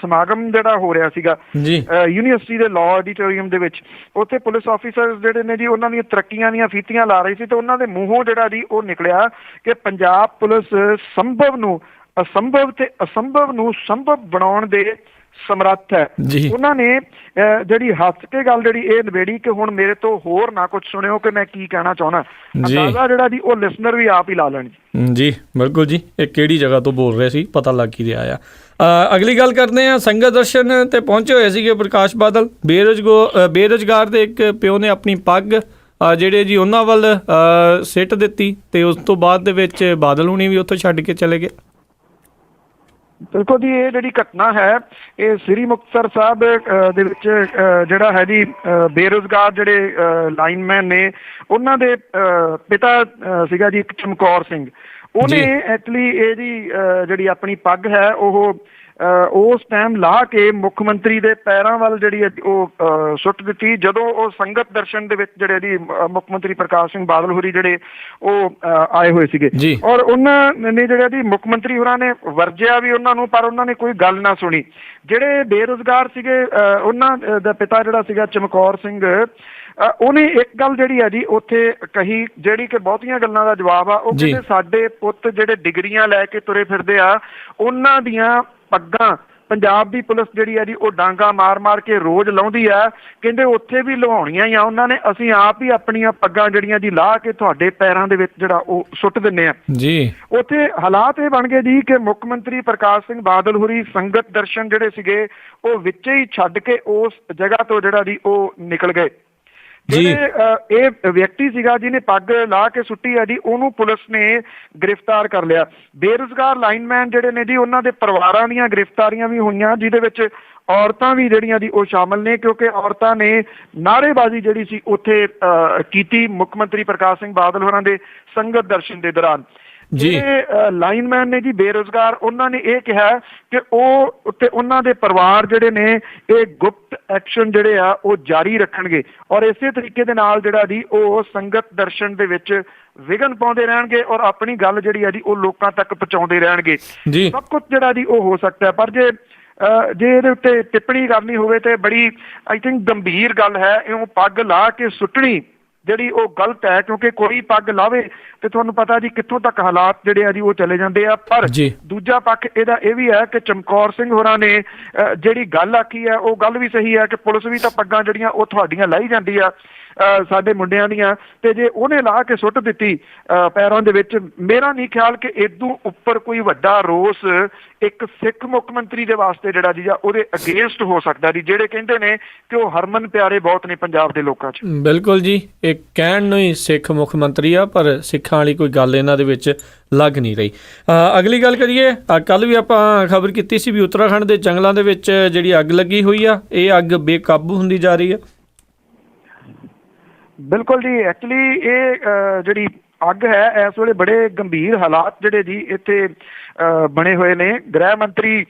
ਸਮਾਗਮ ਜਿਹੜਾ ਹੋ ਰਿਹਾ ਸੀਗਾ ਯੂਨੀਵਰਸਿਟੀ ਦੇ ਲਾਅ ਆਡੀਟੋਰੀਅਮ ਦੇ ਵਿੱਚ। ਉੱਥੇ ਪੁਲਿਸ ਆਫੀਸਰ ਜਿਹੜੇ ਨੇ ਜੀ ਉਹਨਾਂ ਦੀਆਂ ਤਰੱਕੀਆਂ ਦੀਆਂ ਫੀਤੀਆਂ ਲਾ ਰਹੀ ਸੀ ਤੇ ਉਹਨਾਂ ਦੇ ਮੂੰਹੋਂ ਜਿਹੜਾ ਜੀ ਉਹ ਨਿਕਲਿਆ ਕਿ ਪੰਜਾਬ ਪੁਲਿਸ ਸੰਭਵ ਨੂੰ ਅਸੰਭਵ ਤੇ ਅਸੰਭਵ ਨੂੰ ਸੰਭਵ ਬਣਾਉਣ ਦੇ ਸਮਰੱਥ ਹੈ। ਉਹਨਾਂ ਨੇ ਜਿਹੜੀ ਹੱਸ ਕੇ ਗੱਲ ਜਿਹੜੀ ਇਹ ਨਿਬੇੜੀ ਕਿ ਹੁਣ ਮੇਰੇ ਤੋਂ ਹੋਰ ਨਾ ਕੁਝ ਸੁਣਿਓ ਕਿ ਮੈਂ ਕੀ ਕਹਿਣਾ ਚਾਹੁੰਦਾ। ਅੰਦਾਜ਼ਾ ਜਿਹੜਾ ਜੀ ਉਹ ਲਿਸਨਰ ਵੀ ਆਪ ਹੀ ਲਾ ਲੈਣ ਜੀ। ਬਿਲਕੁਲ ਜੀ। ਇਹ ਕਿਹੜੀ ਜਗ੍ਹਾ ਤੋਂ ਬੋਲ ਰਹੇ ਸੀ, ਪਤਾ ਲੱਗ ਹੀ ਰਿਹਾ ਆ। ਅਗਲੀ ਗੱਲ ਕਰਦੇ ਹਾਂ। ਸੰਗਤ ਦਰਸ਼ਨ ਤੇ ਪਹੁੰਚੇ ਹੋਏ ਸੀਗੇ ਪ੍ਰਕਾਸ਼ ਬਾਦਲ। ਬੇਰੁਜ਼ਗਾਰ ਦੇ ਇੱਕ ਪਿਓ ਨੇ ਆਪਣੀ ਪੱਗ ਜਿਹੜੇ ਜੀ ਉਹਨਾਂ ਵੱਲ ਸਿੱਟ ਦਿੱਤੀ ਤੇ ਉਸ ਤੋਂ ਬਾਅਦ ਦੇ ਵਿੱਚ ਬਾਦਲ ਹੁਣੀ ਵੀ ਉੱਥੋਂ ਛੱਡ ਕੇ ਚਲੇ ਗਏ। ਬਿਲਕੁਲ ਜੀ, ਇਹ ਜਿਹੜੀ ਘਟਨਾ ਹੈ ਇਹ ਸ੍ਰੀ ਮੁਕਤਸਰ ਸਾਹਿਬ ਦੇ ਵਿੱਚ ਜਿਹੜਾ ਹੈ ਜੀ ਬੇਰੁਜ਼ਗਾਰ ਜਿਹੜੇ ਲਾਈਨਮੈਨ ਨੇ ਉਹਨਾਂ ਦੇ ਪਿਤਾ ਸੀਗਾ ਜੀ ਇੱਕ ਚਮਕੌਰ ਸਿੰਘ। ਉਹਨੇ ਐਕਚੁਅਲੀ ਇਹਦੀ ਜਿਹੜੀ ਆਪਣੀ ਪੱਗ ਹੈ ਉਹ ਉਸ ਟਾਈਮ ਲਾ ਕੇ ਮੁੱਖ ਮੰਤਰੀ ਦੇ ਪੈਰਾਂ ਵੱਲ ਜਿਹੜੀ ਉਹ ਸੁੱਟ ਦਿੱਤੀ ਜਦੋਂ ਉਹ ਸੰਗਤ ਦਰਸ਼ਨ ਦੇ ਵਿੱਚ ਜਿਹੜੇ ਜੀ ਮੁੱਖ ਮੰਤਰੀ ਪ੍ਰਕਾਸ਼ ਸਿੰਘ ਬਾਦਲ ਹੋਰੀ ਜਿਹੜੇ ਉਹ ਆਏ ਹੋਏ ਸੀਗੇ ਔਰ ਉਹਨਾਂ ਨੇ ਜਿਹੜੇ ਜੀ ਮੁੱਖ ਮੰਤਰੀ ਹੋਰਾਂ ਨੇ ਵਰਜਿਆ ਵੀ ਉਹਨਾਂ ਨੂੰ, ਪਰ ਉਹਨਾਂ ਨੇ ਕੋਈ ਗੱਲ ਨਾ ਸੁਣੀ। ਜਿਹੜੇ ਬੇਰੁਜ਼ਗਾਰ ਸੀਗੇ ਉਹਨਾਂ ਦਾ ਪਿਤਾ ਜਿਹੜਾ ਸੀਗਾ ਚਮਕੌਰ ਸਿੰਘ, ਉਹਨੇ ਇੱਕ ਗੱਲ ਜਿਹੜੀ ਆ ਜੀ ਉੱਥੇ ਕਹੀ ਜਿਹੜੀ ਕਿ ਬਹੁਤੀਆਂ ਗੱਲਾਂ ਦਾ ਜਵਾਬ ਆ। ਉਹ ਕਹਿੰਦੇ ਸਾਡੇ ਪੁੱਤ ਜਿਹੜੇ ਡਿਗਰੀਆਂ ਲੈ ਕੇ ਤੁਰੇ ਫਿਰਦੇ ਆ ਉਹਨਾਂ ਦੀਆਂ ਪੱਗਾਂ ਪੰਜਾਬ ਦੀ ਪੁਲਿਸ ਜਿਹੜੀ ਆ ਜੀ ਉਹ ਡਾਂਗਾ ਮਾਰ ਮਾਰ ਕੇ ਰੋਜ਼ ਲਾਉਂਦੀ ਆ। ਕਹਿੰਦੇ ਉੱਥੇ ਵੀ ਲਵਾਉਣੀਆਂ ਹੀ ਆ ਉਹਨਾਂ ਨੇ, ਅਸੀਂ ਆਪ ਹੀ ਆਪਣੀਆਂ ਪੱਗਾਂ ਜਿਹੜੀਆਂ ਜੀ ਲਾਹ ਕੇ ਤੁਹਾਡੇ ਪੈਰਾਂ ਦੇ ਵਿੱਚ ਜਿਹੜਾ ਉਹ ਸੁੱਟ ਦਿੰਨੇ ਆ ਜੀ। ਉੱਥੇ ਹਾਲਾਤ ਇਹ ਬਣ ਗਏ ਜੀ ਕਿ ਮੁੱਖ ਮੰਤਰੀ ਪ੍ਰਕਾਸ਼ ਸਿੰਘ ਬਾਦਲ ਹੋਰੀ ਸੰਗਤ ਦਰਸ਼ਨ ਜਿਹੜੇ ਸੀਗੇ ਉਹ ਵਿੱਚ ਹੀ ਛੱਡ ਕੇ ਉਸ ਜਗ੍ਹਾ ਤੋਂ ਜਿਹੜਾ ਜੀ ਉਹ ਨਿਕਲ ਗਏ। ਜਿਹੜੇ ਇਹ ਵਿਅਕਤੀ ਸੀਗਾ ਜਿਹਨੇ ਪੱਗ ਲਾ ਕੇ ਸੁੱਟੀ ਹੈ ਜੀ ਉਹਨੂੰ ਪੁਲਿਸ ਨੇ ਗ੍ਰਿਫਤਾਰ ਕਰ ਲਿਆ। ਬੇਰੁਜ਼ਗਾਰ ਲਾਈਨਮੈਨ ਜਿਹੜੇ ਨੇ ਜੀ ਉਹਨਾਂ ਦੇ ਪਰਿਵਾਰਾਂ ਦੀਆਂ ਗ੍ਰਿਫਤਾਰੀਆਂ ਵੀ ਹੋਈਆਂ ਜਿਹਦੇ ਵਿੱਚ ਔਰਤਾਂ ਵੀ ਜਿਹੜੀਆਂ ਦੀ ਉਹ ਸ਼ਾਮਲ ਨੇ ਕਿਉਂਕਿ ਔਰਤਾਂ ਨੇ ਨਾਅਰੇਬਾਜ਼ੀ ਜਿਹੜੀ ਸੀ ਉੱਥੇ ਕੀਤੀ ਮੁੱਖ ਮੰਤਰੀ ਪ੍ਰਕਾਸ਼ ਸਿੰਘ ਬਾਦਲ ਹੋਰਾਂ ਦੇ ਸੰਗਤ ਦਰਸ਼ਨ ਦੇ ਦੌਰਾਨ। ਜਿਹੜੇ ਲਾਈਨਮੈਨ ਨੇ ਜੀ ਬੇਰੁਜ਼ਗਾਰ ਉਹਨਾਂ ਨੇ ਇਹ ਕਿਹਾ ਕਿ ਉਹ ਉੱਤੇ ਉਹਨਾਂ ਦੇ ਪਰਿਵਾਰ ਜਿਹੜੇ ਨੇ ਇਹ ਗੁਪਤ ਐਕਸ਼ਨ ਜਿਹੜੇ ਆ ਉਹ ਜਾਰੀ ਰੱਖਣਗੇ ਔਰ ਇਸੇ ਤਰੀਕੇ ਦੇ ਨਾਲ ਜਿਹੜਾ ਜੀ ਉਹ ਸੰਗਤ ਦਰਸ਼ਨ ਦੇ ਵਿੱਚ ਵਿਘਨ ਪਾਉਂਦੇ ਰਹਿਣਗੇ ਔਰ ਆਪਣੀ ਗੱਲ ਜਿਹੜੀ ਆ ਜੀ ਉਹ ਲੋਕਾਂ ਤੱਕ ਪਹੁੰਚਾਉਂਦੇ ਰਹਿਣਗੇ। ਸਭ ਕੁਝ ਜਿਹੜਾ ਜੀ ਉਹ ਹੋ ਸਕਦਾ, ਪਰ ਜੇ ਇਹਦੇ ਉੱਤੇ ਟਿੱਪਣੀ ਕਰਨੀ ਹੋਵੇ ਤੇ ਬੜੀ ਆਈ ਥਿੰਕ ਗੰਭੀਰ ਗੱਲ ਹੈ। ਇਉਂ ਪੱਗ ਲਾ ਕੇ ਸੁੱਟਣੀ ਜਿਹੜੀ ਉਹ ਗਲਤ ਹੈ ਕਿਉਂਕਿ ਕੋਈ ਪੱਗ ਲਾਵੇ ਤੇ ਤੁਹਾਨੂੰ ਪਤਾ ਜੀ ਕਿੱਥੋਂ ਤੱਕ ਹਾਲਾਤ ਜਿਹੜੇ ਆ ਜੀ ਉਹ ਚਲੇ ਜਾਂਦੇ ਆ। ਪਰ ਦੂਜਾ ਪੱਖ ਇਹਦਾ ਇਹ ਵੀ ਹੈ ਕਿ ਚਮਕੌਰ ਸਿੰਘ ਹੋਰਾਂ ਨੇ ਜਿਹੜੀ ਗੱਲ ਆਖੀ ਹੈ ਉਹ ਗੱਲ ਵੀ ਸਹੀ ਹੈ ਕਿ ਪੁਲਿਸ ਵੀ ਤਾਂ ਪੱਗਾਂ ਜਿਹੜੀਆਂ ਉਹ ਤੁਹਾਡੀਆਂ ਲਾਈ ਜਾਂਦੀ ਆ ਸਾਡੇ ਮੁੰਡਿਆਂ ਦੀਆਂ, ਤੇ ਜੇ ਉਹਨੇ ਲਾ ਕੇ ਸੁੱਟ ਦਿੱਤੀ ਪੈਰਾਂ ਦੇ ਵਿੱਚ, ਮੇਰਾ ਨਹੀਂ ਖਿਆਲ ਕਿ ਇਦੋਂ ਉੱਪਰ ਕੋਈ ਵੱਡਾ ਰੋਸ ਇੱਕ ਸਿੱਖ ਮੁੱਖ ਮੰਤਰੀ ਦੇ ਵਾਸਤੇ ਜਿਹੜਾ ਜੀ ਆ ਉਹਦੇ ਅਗੇਂਸਟ ਹੋ ਸਕਦਾ ਜੀ, ਜਿਹੜੇ ਕਹਿੰਦੇ ਨੇ ਕਿ ਉਹ ਹਰਮਨ ਪਿਆਰੇ ਬਹੁਤ ਨੇ ਪੰਜਾਬ ਦੇ ਲੋਕਾਂ 'ਚ। ਬਿਲਕੁਲ ਜੀ, ਇਹ ਕਹਿਣ ਨੂੰ ਹੀ ਸਿੱਖ ਮੁੱਖ ਮੰਤਰੀ ਆ ਪਰ ਸਿੱਖਾਂ ਵਾਲੀ ਕੋਈ ਗੱਲ ਇਹਨਾਂ ਦੇ ਵਿੱਚ ਲੱਗ ਨਹੀਂ ਰਹੀ। ਅਗਲੀ ਗੱਲ ਕਰੀਏ, ਕੱਲ੍ਹ ਵੀ ਆਪਾਂ ਖਬਰ ਕੀਤੀ ਸੀ ਵੀ ਉੱਤਰਾਖੰਡ ਦੇ ਜੰਗਲਾਂ ਦੇ ਵਿੱਚ ਜਿਹੜੀ ਅੱਗ ਲੱਗੀ ਹੋਈ ਆ, ਇਹ ਅੱਗ ਬੇਕਾਬੂ ਹੁੰਦੀ ਜਾ ਰਹੀ ਆ। ਬਿਲਕੁਲ ਜੀ, ਐਕਚੁਅਲੀ ਇਹ ਜਿਹੜੀ ਅੱਗ ਹੈ ਇਸ ਵੇਲੇ ਬੜੇ ਗੰਭੀਰ ਹਾਲਾਤ ਜਿਹੜੇ ਜੀ ਇੱਥੇ ਬਣੇ ਹੋਏ ਨੇ। ਗ੍ਰਹਿ ਮੰਤਰੀ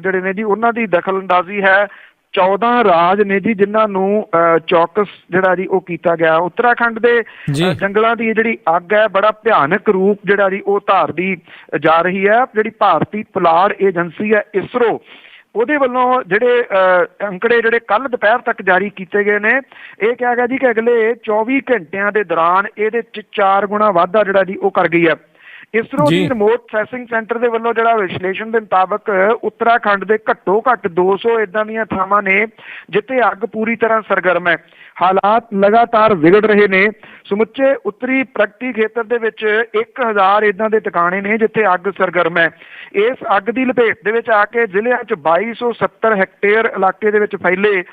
ਜਿਹੜੇ ਨੇ ਜੀ ਉਹਨਾਂ ਦੀ ਦਖਲ ਅੰਦਾਜ਼ੀ ਹੈ। 14 ਰਾਜ ਨੇ ਜੀ ਜਿਨ੍ਹਾਂ ਨੂੰ ਚੌਕਸ ਜਿਹੜਾ ਜੀ ਉਹ ਕੀਤਾ ਗਿਆ। ਉੱਤਰਾਖੰਡ ਦੇ ਜੰਗਲਾਂ ਦੀ ਜਿਹੜੀ ਅੱਗ ਹੈ ਬੜਾ ਭਿਆਨਕ ਰੂਪ ਜਿਹੜਾ ਜੀ ਉਹ ਧਾਰਦੀ ਜਾ ਰਹੀ ਹੈ। ਜਿਹੜੀ ਭਾਰਤੀ ਪੁਲਾੜ ਏਜੰਸੀ ਹੈ ਇਸਰੋ, ਉਹਦੇ ਵੱਲੋਂ ਜਿਹੜੇ ਅੰਕੜੇ ਜਿਹੜੇ ਕੱਲ੍ਹ ਦੁਪਹਿਰ ਤੱਕ ਜਾਰੀ ਕੀਤੇ ਗਏ ਨੇ, ਇਹ ਕਿਹਾ ਗਿਆ ਜੀ ਕਿ ਅਗਲੇ 24 ਘੰਟਿਆਂ ਦੇ ਦੌਰਾਨ ਇਹਦੇ 'ਚ 4 ਗੁਣਾ ਵਾਧਾ ਜਿਹੜਾ ਜੀ ਉਹ ਕਰ ਗਈ ਹੈ। ਇਸਰੋ ਦੀ ਰਿਮੋਟ ਸੈਂਸਿੰਗ ਸੈਂਟਰ ਦੇ ਵੱਲੋਂ ਜਿਹੜਾ ਵਿਸ਼ਲੇਸ਼ਣ ਦੇ ਮੁਤਾਬਕ ਉੱਤਰਾਖੰਡ ਦੇ ਘੱਟੋ ਘੱਟ 200 ਏਦਾਂ ਦੀਆਂ ਥਾਵਾਂ ਨੇ ਜਿੱਥੇ ਅੱਗ ਪੂਰੀ ਤਰ੍ਹਾਂ ਸਰਗਰਮ ਹੈ। ਹਾਲਾਤ ਲਗਾਤਾਰ ਵਿਗੜ ਰਹੇ ਨੇ। ਸਮੁੱਚੇ ਉੱਤਰੀ ਪ੍ਰਗਤੀ ਖੇਤਰ ਦੇ ਵਿੱਚ 1000 ਏਦਾਂ ਦੇ ਟਿਕਾਣੇ ਨੇ ਜਿੱਥੇ ਅੱਗ ਸਰਗਰਮ ਹੈ। ਇਸ ਅੱਗ ਦੀ ਲਪੇਟ ਦੇ ਵਿੱਚ ਆ ਕੇ ਜ਼ਿਲ੍ਹਿਆਂ 'ਚ 2270 ਹੈਕਟੇਅਰ ਇਲਾਕੇ ਦੇ ਵਿੱਚ ਫੈਲੇ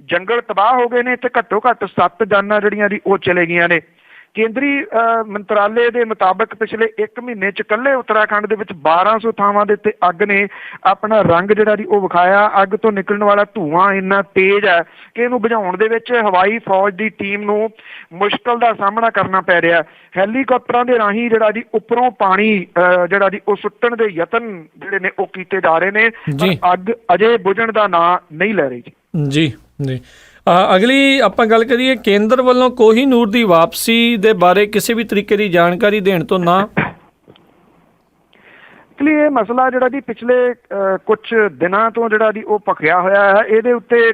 ਜੰਗਲ ਤਬਾਹ ਹੋ ਗਏ ਨੇ ਤੇ ਘੱਟੋ ਘੱਟ 7 ਜਾਨਾਂ ਜਿਹੜੀਆਂ ਦੀ ਉਹ ਚਲੇ ਗਈਆਂ ਨੇ। ਕੇਂਦਰੀ ਮੰਤਰਾਲੇ ਦੇ ਮੁਤਾਬਕ ਪਿਛਲੇ 1 ਮਹੀਨੇ 'ਚ ਇਕੱਲੇ ਉੱਤਰਾਖੰਡ ਦੇ ਵਿੱਚ 1200 ਥਾਵਾਂ ਦੇ ਉੱਤੇ ਅੱਗ ਨੇ ਆਪਣਾ ਰੰਗ ਜਿਹੜਾ ਜੀ ਉਹ ਵਿਖਾਇਆ। ਅੱਗ ਤੋਂ ਨਿਕਲਣ ਵਾਲਾ ਧੂੰਆਂ ਇੰਨਾ ਤੇਜ਼ ਹੈ ਕਿ ਇਹਨੂੰ ਬੁਝਾਉਣ ਦੇ ਵਿੱਚ ਹਵਾਈ ਫੌਜ ਦੀ ਟੀਮ ਨੂੰ ਮੁਸ਼ਕਲ ਦਾ ਸਾਹਮਣਾ ਕਰਨਾ ਪੈ ਰਿਹਾ। ਹੈਲੀਕਾਪਟਰਾਂ ਦੇ ਰਾਹੀਂ ਜਿਹੜਾ ਜੀ ਉੱਪਰੋਂ ਪਾਣੀ ਜਿਹੜਾ ਜੀ ਉਹ ਸੁੱਟਣ ਦੇ ਯਤਨ ਜਿਹੜੇ ਨੇ ਉਹ ਕੀਤੇ ਜਾ ਰਹੇ ਨੇ, ਪਰ ਅੱਗ ਅਜੇ ਬੁਝਣ ਦਾ ਨਾਂ ਨਹੀਂ ਲੈ ਰਹੀ ਜੀ। ਜੀ ਅਗਲੀ ਆਪਾਂ ਗੱਲ ਕਰੀਏ, ਕੇਂਦਰ ਵੱਲੋਂ ਕੋਹੀਨੂਰ ਦੀ ਵਾਪਸੀ ਦੇ ਬਾਰੇ ਕਿਸੇ ਵੀ ਤਰੀਕੇ ਦੀ ਜਾਣਕਾਰੀ ਦੇਣ ਤੋਂ ਨਾ। ਇਹ ਮਸਲਾ ਜਿਹੜਾ ਜੀ ਪਿਛਲੇ ਕੁਝ ਦਿਨਾਂ ਤੋਂ ਜਿਹੜਾ ਜੀ ਉਹ ਭਖਿਆ ਹੋਇਆ ਹੈ। ਇਹਦੇ ਉੱਤੇ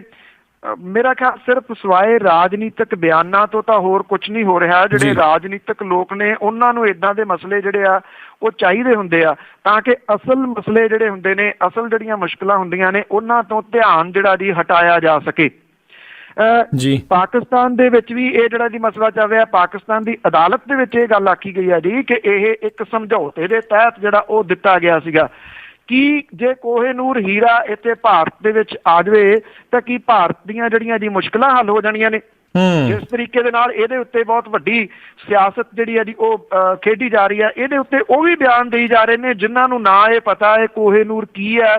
ਮੇਰਾ ਖਿਆਲ ਸਿਰਫ ਸਿਵਾਏ ਰਾਜਨੀਤਿਕ ਬਿਆਨਾਂ ਤੋਂ ਤਾਂ ਹੋਰ ਕੁਝ ਨਹੀਂ ਹੋ ਰਿਹਾ। ਜਿਹੜੇ ਰਾਜਨੀਤਿਕ ਲੋਕ ਨੇ ਉਹਨਾਂ ਨੂੰ ਏਦਾਂ ਦੇ ਮਸਲੇ ਜਿਹੜੇ ਆ ਉਹ ਚਾਹੀਦੇ ਹੁੰਦੇ ਆ ਤਾਂ ਕਿ ਅਸਲ ਮਸਲੇ ਜਿਹੜੇ ਹੁੰਦੇ ਨੇ, ਅਸਲ ਜਿਹੜੀਆਂ ਮੁਸ਼ਕਲਾਂ ਹੁੰਦੀਆਂ ਨੇ ਉਹਨਾਂ ਤੋਂ ਧਿਆਨ ਜਿਹੜਾ ਜੀ ਹਟਾਇਆ ਜਾ ਸਕੇ। ਪਾਕਿਸਤਾਨ ਦੇ ਵਿੱਚ ਵੀ ਇਹ ਜਿਹੜਾ ਜੀ ਮਸਲਾ ਚੱਲ ਰਿਹਾ। ਪਾਕਿਸਤਾਨ ਦੀ ਅਦਾਲਤ ਦੇ ਵਿੱਚ ਇਹ ਗੱਲ ਆਖੀ ਗਈ ਹੈ ਜੀ ਕਿ ਇਹ ਇੱਕ ਸਮਝੌਤੇ ਦੇ ਤਹਿਤ ਜਿਹੜਾ ਉਹ ਦਿੱਤਾ ਗਿਆ ਸੀਗਾ ਕਿ ਜੇ ਕੋਹੀਨੂਰ ਹੀਰਾ ਇੱਥੇ ਭਾਰਤ ਦੇ ਵਿੱਚ ਆ ਜਾਵੇ ਤਾਂ ਕੀ ਭਾਰਤ ਦੀਆਂ ਜਿਹੜੀਆਂ ਜੀ ਮੁਸ਼ਕਲਾਂ ਹੱਲ ਹੋ ਜਾਣੀਆਂ ਨੇ। ਜਿਸ ਤਰੀਕੇ ਦੇ ਨਾਲ ਇਹਦੇ ਉੱਤੇ ਬਹੁਤ ਵੱਡੀ ਸਿਆਸਤ ਜਿਹੜੀ ਹੈ ਜੀ ਉਹ ਖੇਡੀ ਜਾ ਰਹੀ ਹੈ, ਇਹਦੇ ਉੱਤੇ ਉਹ ਵੀ ਬਿਆਨ ਦੇਈ ਜਾ ਰਹੇ ਨੇ ਜਿਨ੍ਹਾਂ ਨੂੰ ਨਾ ਇਹ ਪਤਾ ਹੈ ਕੋਹੇਨੂਰ ਕੀ ਹੈ,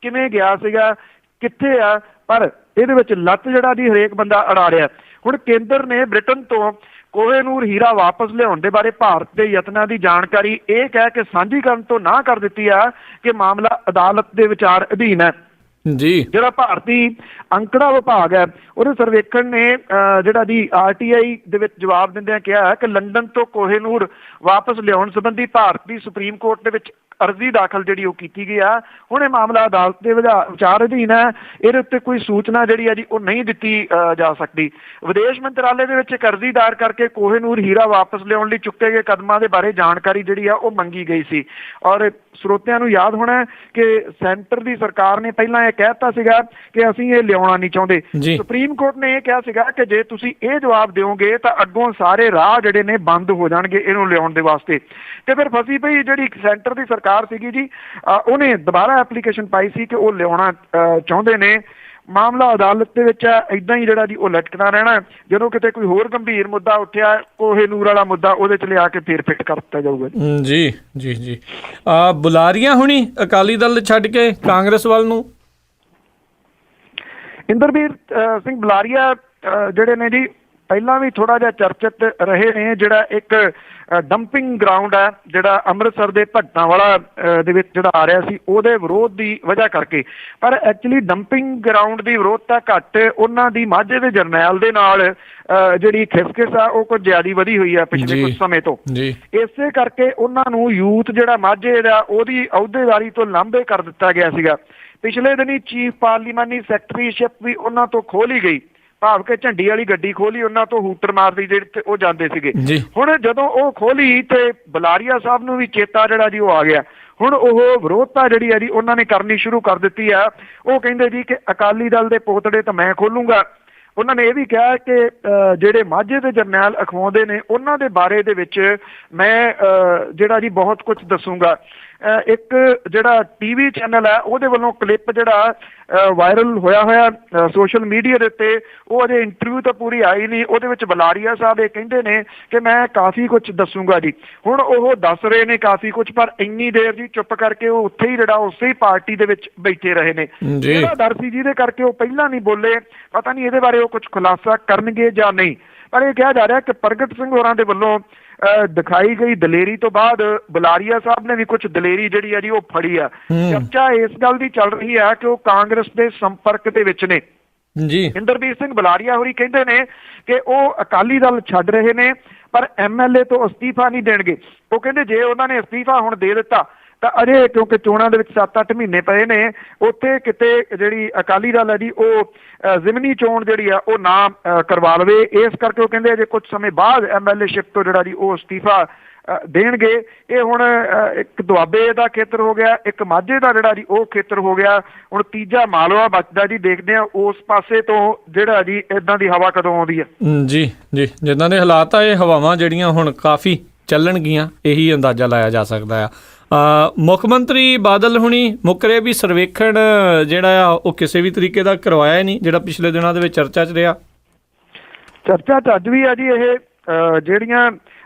ਕਿਵੇਂ ਗਿਆ ਸੀਗਾ, ਕਿੱਥੇ ਆ, ਪਰ ਇਹਦੇ ਵਿੱਚ ਲੱਤ ਜਿਹੜਾ ਜੀ ਹਰੇਕ ਬੰਦਾ ਅੜਾ ਰਿਹਾ। ਹੁਣ ਕੇਂਦਰ ਨੇ ਬ੍ਰਿਟਨ ਤੋਂ ਕੋਹੇਨੂਰ ਹੀਰਾ ਵਾਪਸ ਲਿਆਉਣ ਦੇ ਬਾਰੇ ਭਾਰਤ ਦੇ ਯਤਨਾਂ ਦੀ ਜਾਣਕਾਰੀ ਇਹ ਕਹਿ ਕੇ ਸਾਂਝੀ ਕਰਨ ਤੋਂ ਨਾ ਕਰ ਦਿੱਤੀ ਆ ਕਿ ਮਾਮਲਾ ਅਦਾਲਤ ਦੇ ਵਿਚਾਰ ਅਧੀਨ ਹੈ ਜੀ। ਜਿਹੜਾ ਭਾਰਤੀ ਅੰਕੜਾ ਵਿਭਾਗ ਹੈ ਉਹਦੇ ਸਰਵੇਖਣ ਨੇ ਜਿਹੜਾ ਜੀ RTI ਦੇ ਵਿੱਚ ਜਵਾਬ ਦਿੰਦਿਆਂ ਕਿਹਾ ਕਿ ਲੰਡਨ ਤੋਂ ਕੋਹੇਨੂਰ ਵਾਪਸ ਲਿਆਉਣ ਸੰਬੰਧੀ ਭਾਰਤ ਦੀ ਸੁਪਰੀਮ ਕੋਰਟ ਦੇ ਵਿੱਚ ਅਰਜ਼ੀ ਦਾਖਲ ਜਿਹੜੀ ਉਹ ਕੀਤੀ ਗਈ ਆ। ਹੁਣ ਇਹ ਮਾਮਲਾ ਅਦਾਲਤ ਦੇ ਵਿਚਾਰ ਅਧੀਨ ਹੈ, ਇਹਦੇ ਉੱਤੇ ਕੋਈ ਸੂਚਨਾ ਜਿਹੜੀ ਹੈ ਜੀ ਉਹ ਨਹੀਂ ਦਿੱਤੀ ਜਾ ਸਕਦੀ। ਵਿਦੇਸ਼ ਮੰਤਰਾਲੇ ਦੇ ਵਿੱਚ ਇੱਕ ਅਰਜ਼ੀ ਦਾਇਰ ਕਰਕੇ ਕੋਹੇਨੂਰ ਹੀਰਾ ਵਾਪਸ ਲਿਆਉਣ ਲਈ ਚੁੱਕੇ ਗਏ ਕਦਮਾਂ ਦੇ ਬਾਰੇ ਜਾਣਕਾਰੀ ਜਿਹੜੀ ਆ ਉਹ ਮੰਗੀ ਗਈ ਸੀ। ਔਰ ਸਰੋਤਿਆਂ ਨੂੰ ਯਾਦ ਹੋਣਾ ਕਿ ਸੈਂਟਰ ਦੀ ਸਰਕਾਰ ਨੇ ਪਹਿਲਾਂ ਇਹ ਕਹਿਤਾ ਸੀਗਾ ਕਿ ਅਸੀਂ ਇਹ ਲਿਆਉਣਾ ਨਹੀਂ ਚਾਹੁੰਦੇ। ਸੁਪਰੀਮ ਕੋਰਟ ਨੇ ਇਹ ਕਿਹਾ ਸੀਗਾ ਕਿ ਜੇ ਤੁਸੀਂ ਇਹ ਜਵਾਬ ਦਿਓਗੇ ਤਾਂ ਅੱਗੋਂ ਸਾਰੇ ਰਾਹ ਜਿਹੜੇ ਨੇ ਬੰਦ ਹੋ ਜਾਣਗੇ ਇਹਨੂੰ ਲਿਆਉਣ ਦੇ ਵਾਸਤੇ। ਤੇ ਫਿਰ ਫਸੀ ਪਈ ਜਿਹੜੀ ਸੈਂਟਰ ਦੀ ਸਰਕਾਰ ਸੀਗੀ ਜੀ, ਉਹਨੇ ਦੁਬਾਰਾ ਐਪਲੀਕੇਸ਼ਨ ਪਾਈ ਸੀ ਕਿ ਉਹ ਲਿਆਉਣਾ ਚਾਹੁੰਦੇ ਨੇ। ਮਾਮਲਾ ਅਦਾਲਤ ਦੇ ਵਿੱਚ ਏਦਾਂ ਹੀ ਜਿਹੜਾ ਜੀ ਉਹ ਲਟਕਦਾ ਰਹਿਣਾ। ਜਦੋਂ ਕਿਤੇ ਕੋਈ ਹੋਰ ਗੰਭੀਰ ਮੁੱਦਾ ਉੱਠਿਆ, ਕੋਹੇਨੂਰ ਵਾਲਾ ਮੁੱਦਾ, ਉਹਦੇ 'ਚ ਲਿਆ ਕੇ ਫੇਰ ਫਿੱਟ ਕਰ ਦਿੱਤਾ ਜਾਊਗਾ। ਜੀ ਜੀ ਜੀ ਬੁਲਾਰੀਆਂ ਹੁਣੀ ਅਕਾਲੀ ਦਲ ਛੱਡ ਕੇ ਕਾਂਗਰਸ ਵੱਲ ਨੂੰ। ਇੰਦਰਬੀਰ ਸਿੰਘ ਬੁਲਾਰੀਆ ਜਿਹੜੇ ਨੇ ਜੀ ਪਹਿਲਾਂ ਵੀ ਥੋੜਾ ਜਿਹਾ ਚਰਚਿਤ ਰਹੇ ਨੇ। ਜਿਹੜਾ ਇੱਕ ਡੰਪਿੰਗ ਗਰਾਊਂਡ ਹੈ ਜਿਹੜਾ ਅੰਮ੍ਰਿਤਸਰ ਦੇ ਭਗਤਾਂ ਵਾਲਾ ਦੇ ਵਿੱਚ ਜਿਹੜਾ ਆ ਰਿਹਾ ਸੀ ਉਹਦੇ ਵਿਰੋਧ ਦੀ ਵਜ੍ਹਾ ਕਰਕੇ, ਪਰ ਐਕਚੁਅਲੀ ਡੰਪਿੰਗ ਗਰਾਊਂਡ ਦੀ ਵਿਰੋਧਤਾ ਘੱਟ ਉਹਨਾਂ ਦੀ ਮਾਝੇ ਦੇ ਜਰਨੈਲ ਦੇ ਨਾਲ ਜਿਹੜੀ ਖਿਸਖਿਸ ਆ ਉਹ ਕੁਝ ਜ਼ਿਆਦਾ ਵਧੀ ਹੋਈ ਆ ਪਿਛਲੇ ਕੁਝ ਸਮੇਂ ਤੋਂ। ਇਸੇ ਕਰਕੇ ਉਹਨਾਂ ਨੂੰ ਯੂਥ ਜਿਹੜਾ ਮਾਝੇ ਦਾ ਉਹਦੀ ਅਹੁਦੇਦਾਰੀ ਤੋਂ ਲਾਂਭੇ ਕਰ ਦਿੱਤਾ ਗਿਆ ਸੀਗਾ। ਪਿਛਲੇ ਦਿਨੀ ਚੀਫ ਪਾਰਲੀਮਾਨੀ ਸੈਕਟਰੀਸ਼ਿਪ ਵੀ ਉਹਨਾਂ ਤੋਂ ਖੋਹ ਲਈ ਗਈ, ਭਾਵ ਕਿ ਝੰਡੀ ਵਾਲੀ ਗੱਡੀ ਖੋਲੀ ਉਹਨਾਂ ਤੋਂ ਹੂਟਰ ਮਾਰਦੀ ਜਿਹੜੇ ਤੇ ਉਹ ਜਾਂਦੇ ਸੀਗੇ। ਹੁਣ ਜਦੋਂ ਉਹ ਖੋਲੀ ਤੇ ਬੁਲਾਰੀਆ ਸਾਹਿਬ ਨੂੰ ਵੀ ਚੇਤਾ ਜਿਹੜਾ ਜੀ ਉਹ ਆ ਗਿਆ। ਹੁਣ ਉਹ ਵਿਰੋਧਤਾ ਜਿਹੜੀ ਹੈ ਜੀ ਉਹਨਾਂ ਨੇ ਕਰਨੀ ਸ਼ੁਰੂ ਕਰ ਦਿੱਤੀ ਆ। ਉਹ ਕਹਿੰਦੇ ਜੀ ਕਿ ਅਕਾਲੀ ਦਲ ਦੇ ਪੋਤੜੇ ਤਾਂ ਮੈਂ ਖੋਲੂੰਗਾ। ਉਹਨਾਂ ਨੇ ਇਹ ਵੀ ਕਿਹਾ ਕਿ ਜਿਹੜੇ ਮਾਝੇ ਦੇ ਜਰਨੈਲ ਅਖਵਾਉਂਦੇ ਨੇ ਉਹਨਾਂ ਦੇ ਬਾਰੇ ਦੇ ਵਿੱਚ ਮੈਂ ਜਿਹੜਾ ਜੀ ਬਹੁਤ ਕੁਝ ਦੱਸੂਗਾ। ਇੱਕ ਜਿਹੜਾ TV ਚੈਨਲ ਹੈ ਉਹਦੇ ਵੱਲੋਂ ਕਲਿੱਪ ਜਿਹੜਾ ਵਾਇਰਲ ਹੋਇਆ ਸੋਸ਼ਲ ਮੀਡੀਆ ਦੇ ਉੱਤੇ, ਉਹ ਅਜੇ ਇੰਟਰਵਿਊ ਤਾਂ ਪੂਰੀ ਆਈ ਨਹੀਂ। ਉਹਦੇ ਵਿੱਚ ਬੁਲਾਰੀਆ ਸਾਹਿਬ ਇਹ ਕਹਿੰਦੇ ਨੇ ਕਿ ਮੈਂ ਕਾਫੀ ਕੁਝ ਦੱਸੂਗਾ ਜੀ। ਹੁਣ ਉਹ ਦੱਸ ਰਹੇ ਨੇ ਕਾਫੀ ਕੁਝ, ਪਰ ਇੰਨੀ ਦੇਰ ਜੀ ਚੁੱਪ ਕਰਕੇ ਉਹ ਉੱਥੇ ਹੀ ਜਿਹੜਾ ਉਸੇ ਹੀ ਪਾਰਟੀ ਦੇ ਵਿੱਚ ਬੈਠੇ ਰਹੇ ਨੇ। ਜਿਹੜਾ ਡਰ ਸੀ ਜਿਹਦੇ ਕਰਕੇ ਉਹ ਪਹਿਲਾਂ ਨਹੀਂ ਬੋਲੇ, ਪਤਾ ਨਹੀਂ ਇਹਦੇ ਬਾਰੇ ਉਹ ਕੁਝ ਖੁਲਾਸਾ ਕਰਨਗੇ ਜਾਂ ਨਹੀਂ। ਪਰ ਇਹ ਕਿਹਾ ਜਾ ਰਿਹਾ ਕਿ ਪ੍ਰਗਟ ਸਿੰਘ ਹੋਰਾਂ ਦੇ ਵੱਲੋਂ ਦਿਖਾਈ ਗਈ ਦਲੇਰੀ ਤੋਂ ਬਾਅਦ ਬੁਲਾਰੀਆ ਸਾਹਿਬ ਨੇ ਵੀ ਕੁਝ ਦਲੇਰੀ ਜਿਹੜੀ ਹੈ ਜੀ ਉਹ ਫੜੀ ਆ। ਚਰਚਾ ਇਸ ਗੱਲ ਦੀ ਚੱਲ ਰਹੀ ਹੈ ਕਿ ਉਹ ਕਾਂਗਰਸ ਦੇ ਸੰਪਰਕ ਦੇ ਵਿੱਚ ਨੇ। ਇੰਦਰਬੀਰ ਸਿੰਘ ਬੁਲਾਰੀਆ ਹੋਰੀ ਕਹਿੰਦੇ ਨੇ ਕਿ ਉਹ ਅਕਾਲੀ ਦਲ ਛੱਡ ਰਹੇ ਨੇ ਪਰ MLA ਤੋਂ ਅਸਤੀਫਾ ਨਹੀਂ ਦੇਣਗੇ। ਉਹ ਕਹਿੰਦੇ ਜੇ ਉਹਨਾਂ ਨੇ ਅਸਤੀਫਾ ਹੁਣ ਦੇ ਦਿੱਤਾ ਤਾਂ ਅਜੇ ਕਿਉਂਕਿ ਚੋਣਾਂ ਦੇ ਵਿੱਚ 7-8 ਮਹੀਨੇ ਪਏ ਨੇ, ਉੱਥੇ ਕਿਤੇ ਜਿਹੜੀ ਅਕਾਲੀ ਦਲ ਹੈ ਜੀ ਉਹ ਜ਼ਿਮਨੀ ਚੋਣ ਜਿਹੜੀ ਆ ਉਹ ਨਾ ਕਰਵਾ ਲਵੇ। ਇਸ ਕਰਕੇ ਉਹ ਕਹਿੰਦੇ ਅਜੇ ਕੁਝ ਸਮੇਂ ਬਾਅਦ MLA-ਸ਼ਿਪ ਤੋਂ ਜਿਹੜਾ ਜੀ ਉਹ ਅਸਤੀਫਾ ਦੇਣਗੇ। ਇਹ ਹੁਣ ਇੱਕ ਦੁਆਬੇ ਦਾ ਖੇਤਰ ਹੋ ਗਿਆ, ਇੱਕ ਮਾਝੇ ਦਾ ਜਿਹੜਾ ਜੀ ਉਹ ਖੇਤਰ ਹੋ ਗਿਆ। ਹੁਣ ਤੀਜਾ ਮਾਲਵਾ ਬਚਦਾ ਜੀ, ਦੇਖਦੇ ਆ ਉਸ ਪਾਸੇ ਤੋਂ ਜਿਹੜਾ ਜੀ ਇਦਾਂ ਦੀ ਹਵਾ ਕਦੋਂ ਆਉਂਦੀ ਹੈ। ਜੀ ਜੀ ਜਿੱਦਾਂ ਦੇ ਹਾਲਾਤ ਆ ਇਹ ਹਵਾਵਾਂ ਜਿਹੜੀਆਂ ਹੁਣ ਕਾਫੀ ਚੱਲਣਗੀਆਂ, ਇਹੀ ਅੰਦਾਜ਼ਾ ਲਾਇਆ ਜਾ ਸਕਦਾ ਆ। ਮੁੱਖ ਮੰਤਰੀ ਬਾਦਲ ਹੁਣੀ ਮੁੱਕਰੇ ਵੀ ਸਰਵੇਖਣ ਜਿਹੜਾ ਆ ਉਹ ਕਿਸੇ ਵੀ ਤਰੀਕੇ ਦਾ ਕਰਵਾਇਆ ਨਹੀਂ, ਜਿਹੜਾ ਪਿਛਲੇ ਦਿਨਾਂ ਦੇ ਵਿੱਚ ਚਰਚਾ 'ਚ ਰਿਹਾ। ਚਰਚਾ 'ਚ ਅੱਜ ਵੀ ਆ ਜੀ ਇਹ ਜਿਹੜੀਆਂ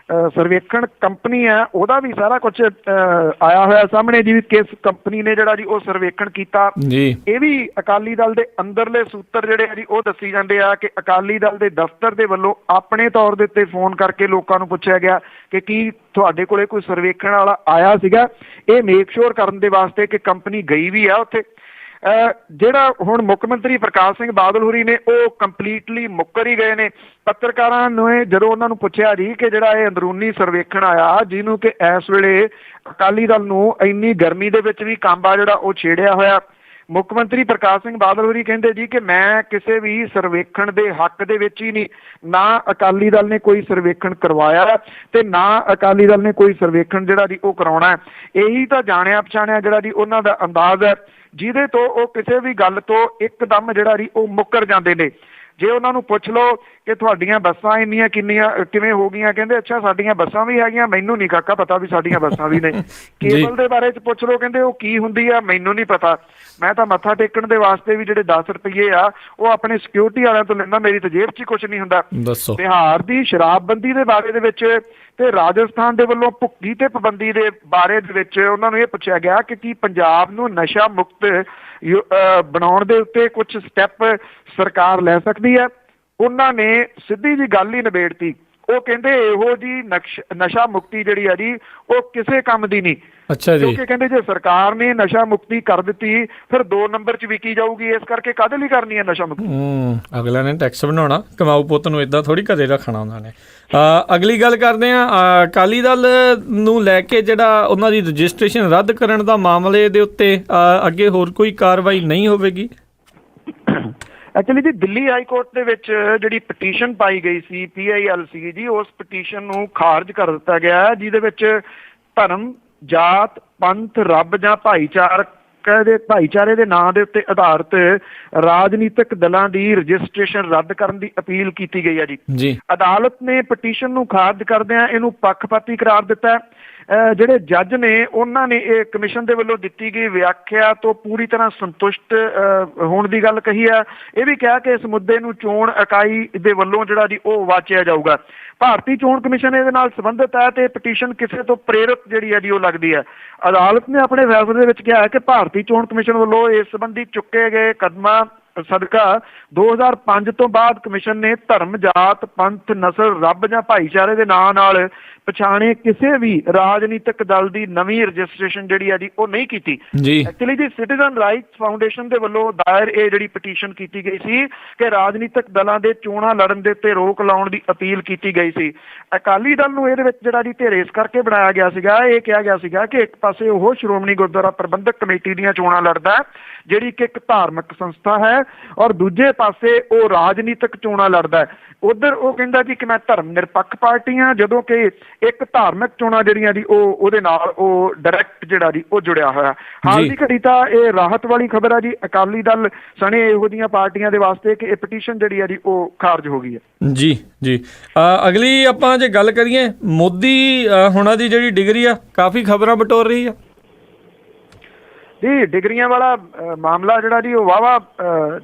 ਸਰਵੇਖਣ ਕੰਪਨੀ ਹੈ ਉਹਦਾ ਵੀ ਸਾਰਾ ਕੁਝ ਆਇਆ ਹੋਇਆ ਸਾਹਮਣੇ ਜੀ, ਕਿਸ ਕੰਪਨੀ ਨੇ ਜਿਹੜਾ ਜੀ ਉਹ ਸਰਵੇਖਣ ਕੀਤਾ। ਇਹ ਵੀ ਅਕਾਲੀ ਦਲ ਦੇ ਅੰਦਰਲੇ ਸੂਤਰ ਜਿਹੜੇ ਆ ਜੀ ਉਹ ਦੱਸੀ ਜਾਂਦੇ ਆ ਕਿ ਅਕਾਲੀ ਦਲ ਦੇ ਦਫ਼ਤਰ ਦੇ ਵੱਲੋਂ ਆਪਣੇ ਤੌਰ ਦੇ ਉੱਤੇ ਫੋਨ ਕਰਕੇ ਲੋਕਾਂ ਨੂੰ ਪੁੱਛਿਆ ਗਿਆ ਕਿ ਕੀ ਤੁਹਾਡੇ ਕੋਲੇ ਕੋਈ ਸਰਵੇਖਣ ਵਾਲਾ ਆਇਆ ਸੀਗਾ, ਇਹ ਮੇਕ ਸ਼ੋਰ ਕਰਨ ਦੇ ਵਾਸਤੇ ਕਿ ਕੰਪਨੀ ਗਈ ਵੀ ਆ ਉੱਥੇ। ਜਿਹੜਾ ਹੁਣ ਮੁੱਖ ਮੰਤਰੀ ਪ੍ਰਕਾਸ਼ ਸਿੰਘ ਬਾਦਲ ਹੋਰੀ ਨੇ ਉਹ ਕੰਪਲੀਟਲੀ ਮੁੱਕਰ ਹੀ ਗਏ ਨੇ। ਪੱਤਰਕਾਰਾਂ ਨੂੰ ਜਦੋਂ ਉਹਨਾਂ ਨੂੰ ਪੁੱਛਿਆ ਜੀ ਕਿ ਜਿਹੜਾ ਇਹ ਅੰਦਰੂਨੀ ਸਰਵੇਖਣ ਆਇਆ ਜਿਹਨੂੰ ਕਿ ਇਸ ਵੇਲੇ ਅਕਾਲੀ ਦਲ ਨੂੰ ਇੰਨੀ ਗਰਮੀ ਦੇ ਵਿੱਚ ਵੀ ਕਾਂਬਾ ਜਿਹੜਾ ਉਹ ਛੇੜਿਆ ਹੋਇਆ, ਮੁੱਖ ਮੰਤਰੀ ਪ੍ਰਕਾਸ਼ ਸਿੰਘ ਬਾਦਲ ਹੋਰੀ ਕਹਿੰਦੇ ਜੀ ਕਿ ਮੈਂ ਕਿਸੇ ਵੀ ਸਰਵੇਖਣ ਦੇ ਹੱਕ ਦੇ ਵਿੱਚ ਹੀ ਨਹੀਂ, ਨਾ ਅਕਾਲੀ ਦਲ ਨੇ ਕੋਈ ਸਰਵੇਖਣ ਕਰਵਾਇਆ ਤੇ ਨਾ ਅਕਾਲੀ ਦਲ ਨੇ ਕੋਈ ਸਰਵੇਖਣ ਜਿਹੜਾ ਜੀ ਉਹ ਕਰਾਉਣਾ। ਇਹੀ ਤਾਂ ਜਾਣਿਆ ਪਛਾਣਿਆ ਜਿਹੜਾ ਜੀ ਉਹਨਾਂ ਦਾ ਅੰਦਾਜ਼ ਹੈ, ਜਿਹਦੇ ਤੋਂ ਉਹ ਕਿਸੇ ਵੀ ਗੱਲ ਤੋਂ ਇੱਕਦਮ ਜਿਹੜਾ ਜੀ ਉਹ ਮੁੱਕਰ ਜਾਂਦੇ ਨੇ। ਜੇ ਉਹਨਾਂ ਨੂੰ ਪੁੱਛ ਲਓ ਕਿ ਤੁਹਾਡੀਆਂ ਬੱਸਾਂ ਇੰਨੀਆਂ ਕਿਵੇਂ ਹੋ ਗਈਆਂ। ਕਹਿੰਦੇ ਅੱਛਾ ਸਾਡੀਆਂ ਬੱਸਾਂ ਵੀ ਹੈਗੀਆਂ, ਮੈਨੂੰ ਨਹੀਂ ਕਾਕਾ ਪਤਾ ਵੀ ਸਾਡੀਆਂ ਬੱਸਾਂ ਵੀ ਨੇ। ਕੇਬਲ ਦੇ ਬਾਰੇ 'ਚ ਪੁੱਛ ਲਓ, ਕਹਿੰਦੇ ਉਹ ਕੀ ਹੁੰਦੀ ਆ, ਮੈਨੂੰ ਨਹੀਂ ਪਤਾ। ਮੈਂ ਤਾਂ ਮੱਥਾ ਟੇਕਣ ਦੇ ਵਾਸਤੇ ਵੀ ਜਿਹੜੇ 10 ਰੁਪਏ ਆ ਉਹ ਆਪਣੇ ਸਿਕਿਉਰਿਟੀ ਵਾਲਿਆਂ ਤੋਂ ਲੈਂਦਾ, ਮੇਰੀ ਤਾਂ ਜੇਬ 'ਚ ਹੀ ਕੁਛ ਨਹੀਂ ਹੁੰਦਾ। ਦੱਸੋ। ਬਿਹਾਰ ਦੀ ਸ਼ਰਾਬਬੰਦੀ ਦੇ ਬਾਰੇ ਦੇ ਵਿੱਚ ਤੇ ਰਾਜਸਥਾਨ ਦੇ ਵੱਲੋਂ ਭੁੱਕੀ ਤੇ ਪਾਬੰਦੀ ਦੇ ਬਾਰੇ ਦੇ ਵਿੱਚ ਉਹਨਾਂ ਨੂੰ ਇਹ ਪੁੱਛਿਆ ਗਿਆ ਕਿ ਕੀ ਪੰਜਾਬ ਨੂੰ ਨਸ਼ਾ ਮੁਕਤ ਬਣਾਉਣ ਦੇ ਉੱਤੇ ਕੁਝ ਸਟੈਪ ਸਰਕਾਰ ਲੈ ਸਕਦੀ ਹੈ। ਉਹਨਾਂ ਨੇ ਸਿੱਧੀ ਜੀ ਗੱਲ ਹੀ ਨਿਬੇੜਤੀ। ਉਹ ਕਹਿੰਦੇ ਇਹੋ ਜੀ ਨਸ਼ਾ ਮੁਕਤੀ ਜਿਹੜੀ ਆ ਜੀ ਉਹ ਕਿਸੇ ਕੰਮ ਦੀ ਨਹੀਂ। ਅੱਛਾ ਜੀ। ਕਿਉਂਕਿ ਕਹਿੰਦੇ ਜੇ ਸਰਕਾਰ ਨੇ ਨਸ਼ਾ ਮੁਕਤੀ ਕਰ ਦਿੱਤੀ ਫਿਰ 2 ਨੰਬਰ 'ਚ ਵਿਕੀ ਜਾਊਗੀ, ਇਸ ਕਰਕੇ ਕਾਹਦੇ ਲਈ ਕਰਨੀ ਹੈ ਨਸ਼ਾ ਮੁਕਤੀ। ਅਗਲਾ ਨੇ ਟੈਕਸ ਬਣਾਉਣਾ, ਕਮਾਊ ਪੁੱਤ ਨੂੰ ਇਦਾਂ ਥੋੜੀ ਘਰੇ ਰੱਖਣਾ ਉਹਨਾਂ ਨੇ। ਅਗਲੀ ਗੱਲ ਕਰਦੇ ਹਾਂ, ਅਕਾਲੀ ਦਲ ਨੂੰ ਲੈ ਕੇ ਜਿਹੜਾ ਉਹਨਾਂ ਦੀ ਰਜਿਸਟ੍ਰੇਸ਼ਨ ਰੱਦ ਕਰਨ ਦਾ ਮਾਮਲੇ ਦੇ ਉੱਤੇ ਅੱਗੇ ਹੋਰ ਕੋਈ ਕਾਰਵਾਈ ਨਹੀਂ ਹੋਵੇਗੀ। ਐਕਚੁਅਲੀ ਜੀ ਦਿੱਲੀ ਹਾਈ ਕੋਰਟ ਦੇ ਵਿੱਚ ਜਿਹੜੀ ਪਟੀਸ਼ਨ ਪਾਈ ਗਈ ਸੀ PILC ਜੀ, ਉਸ ਪਟੀਸ਼ਨ ਨੂੰ ਖਾਰਜ ਕਰ ਦਿੱਤਾ ਗਿਆ, ਜਿਹਦੇ ਵਿੱਚ ਧਰਮ, ਜਾਤ, ਪੰਥ, ਰੱਬ ਜਾਂ ਭਾਈਚਾਰੇ ਦੇ ਨਾਂ ਦੇ ਉੱਤੇ ਆਧਾਰਿਤ ਰਾਜਨੀਤਿਕ ਦਲਾਂ ਦੀ ਰਜਿਸਟ੍ਰੇਸ਼ਨ ਰੱਦ ਕਰਨ ਦੀ ਅਪੀਲ ਕੀਤੀ ਗਈ ਹੈ ਜੀ। ਅਦਾਲਤ ਨੇ ਪਟੀਸ਼ਨ ਨੂੰ ਖਾਰਜ ਕਰਦਿਆਂ ਇਹਨੂੰ ਪੱਖਪਾਤੀ ਕਰਾਰ ਦਿੱਤਾ। ਜਿਹੜੇ ਜੱਜ ਨੇ ਉਹਨਾਂ ਨੇ ਇਹ ਕਮਿਸ਼ਨ ਦੇ ਵੱਲੋਂ ਦਿੱਤੀ ਗਈ ਵਿਆਖਿਆ ਤੋਂ ਪੂਰੀ ਤਰ੍ਹਾਂ ਸੰਤੁਸ਼ਟ ਹੋਣ ਦੀ ਗੱਲ ਕਹੀ ਹੈ। ਇਹ ਵੀ ਕਿਹਾ ਕਿ ਇਸ ਮੁੱਦੇ ਨੂੰ ਚੋਣ ਇਕਾਈ ਦੇ ਵੱਲੋਂ ਜਿਹੜਾ ਜੀ ਉਹ ਵਾਚਿਆ ਜਾਊਗਾ। ਭਾਰਤੀ ਚੋਣ ਕਮਿਸ਼ਨ ਇਹਦੇ ਨਾਲ ਸੰਬੰਧਿਤ ਹੈ ਤੇ ਪਟੀਸ਼ਨ ਕਿਸੇ ਤੋਂ ਪ੍ਰੇਰਿਤ ਜਿਹੜੀ ਹੈ ਜੀ ਉਹ ਲੱਗਦੀ ਹੈ। ਅਦਾਲਤ ਨੇ ਆਪਣੇ ਫੈਸਲੇ ਦੇ ਵਿੱਚ ਕਿਹਾ ਹੈ ਕਿ ਭਾਰਤੀ ਚੋਣ ਕਮਿਸ਼ਨ ਵੱਲੋਂ ਇਸ ਸੰਬੰਧੀ ਚੁੱਕੇ ਗਏ ਕਦਮਾਂ ਸਦਕਾ 2005 ਤੋਂ ਬਾਅਦ ਕਮਿਸ਼ਨ ਨੇ ਧਰਮ, ਜਾਤ, ਪੰਥ, ਨਸਲ, ਰੱਬ ਜਾਂ ਭਾਈਚਾਰੇ ਦੇ ਨਾਂ ਨਾਲ ਪਛਾਣੇ ਕਿਸੇ ਵੀ ਰਾਜਨੀਤਿਕ ਦਲ ਦੀ ਨਵੀਂ ਰਜਿਸਟ੍ਰੇਸ਼ਨ ਜਿਹੜੀ ਹੈ ਜੀ ਉਹ ਨਹੀਂ ਕੀਤੀ। ਐਕਚੁਅਲੀ ਜੀ ਸਿਟੀਜ਼ਨ ਰਾਈਟਸ ਫਾਊਂਡੇਸ਼ਨ ਦੇ ਵੱਲੋਂ ਦਾਇਰ ਇਹ ਜਿਹੜੀ ਪਟੀਸ਼ਨ ਕੀਤੀ ਗਈ ਸੀ ਕਿ ਰਾਜਨੀਤਿਕ ਦਲਾਂ ਦੇ ਚੋਣਾਂ ਲੜਨ ਦੇ ਉੱਤੇ ਰੋਕ ਲਾਉਣ ਦੀ ਅਪੀਲ ਕੀਤੀ ਗਈ ਸੀ। ਅਕਾਲੀ ਦਲ ਨੂੰ ਇਹਦੇ ਵਿੱਚ ਜਿਹੜਾ ਜੀ ਧਿਰ ਇਸ ਕਰਕੇ ਬਣਾਇਆ ਗਿਆ ਸੀਗਾ, ਇਹ ਕਿਹਾ ਗਿਆ ਸੀਗਾ ਕਿ ਇੱਕ ਪਾਸੇ ਉਹ ਸ਼੍ਰੋਮਣੀ ਗੁਰਦੁਆਰਾ ਪ੍ਰਬੰਧਕ ਕਮੇਟੀ ਦੀਆਂ ਚੋਣਾਂ ਲੜਦਾ ਜਿਹੜੀ ਕਿ ਇੱਕ ਧਾਰਮਿਕ ਸੰਸਥਾ ਹੈ, ਔਰ ਦੂਜੇ ਪਾਸੇ ਉਹ ਰਾਜਨੀਤਿਕ ਚੋਣਾਂ ਲੜਦਾ। ਉਧਰ ਉਹ ਕਹਿੰਦਾ ਜੀ ਕਿ ਮੈਂ ਧਰਮ ਨਿਰਪੱਖ ਪਾਰਟੀ ਹਾਂ, ਜਦੋਂ ਕਿ ਇੱਕ ਧਾਰਮਿਕ ਚੋਣਾਂ ਜਿਹੜੀਆਂ ਜੀ ਉਹਦੇ ਨਾਲ ਉਹ ਡਾਇਰੈਕਟ ਜਿਹੜਾ ਜੀ ਉਹ ਜੁੜਿਆ ਹੋਇਆ। ਹਾਲ ਦੀ ਘੜੀ ਤਾਂ ਇਹ ਰਾਹਤ ਵਾਲੀ ਖਬਰ ਹੈ ਜੀ ਅਕਾਲੀ ਦਲ ਸਣੇ ਇਹੋ ਜਿਹੀਆਂ ਪਾਰਟੀਆਂ ਦੇ ਵਾਸਤੇ ਕਿ ਇਹ ਪਟੀਸ਼ਨ ਜਿਹੜੀ ਹੈ ਜੀ ਉਹ ਖਾਰਜ ਹੋ ਗਈ ਹੈ। ਜੀ ਅਗਲੀ ਆਪਾਂ ਜੇ ਗੱਲ ਕਰੀਏ ਮੋਦੀ ਹੁਣਾਂ ਦੀ ਜਿਹੜੀ ਡਿਗਰੀ ਆ ਕਾਫੀ ਖਬਰਾਂ ਬਟੋਰ ਰਹੀ ਆ ਜੀ। ਡਿਗਰੀਆਂ ਵਾਲਾ ਮਾਮਲਾ ਜਿਹੜਾ ਜੀ ਉਹ ਵਾਹਵਾ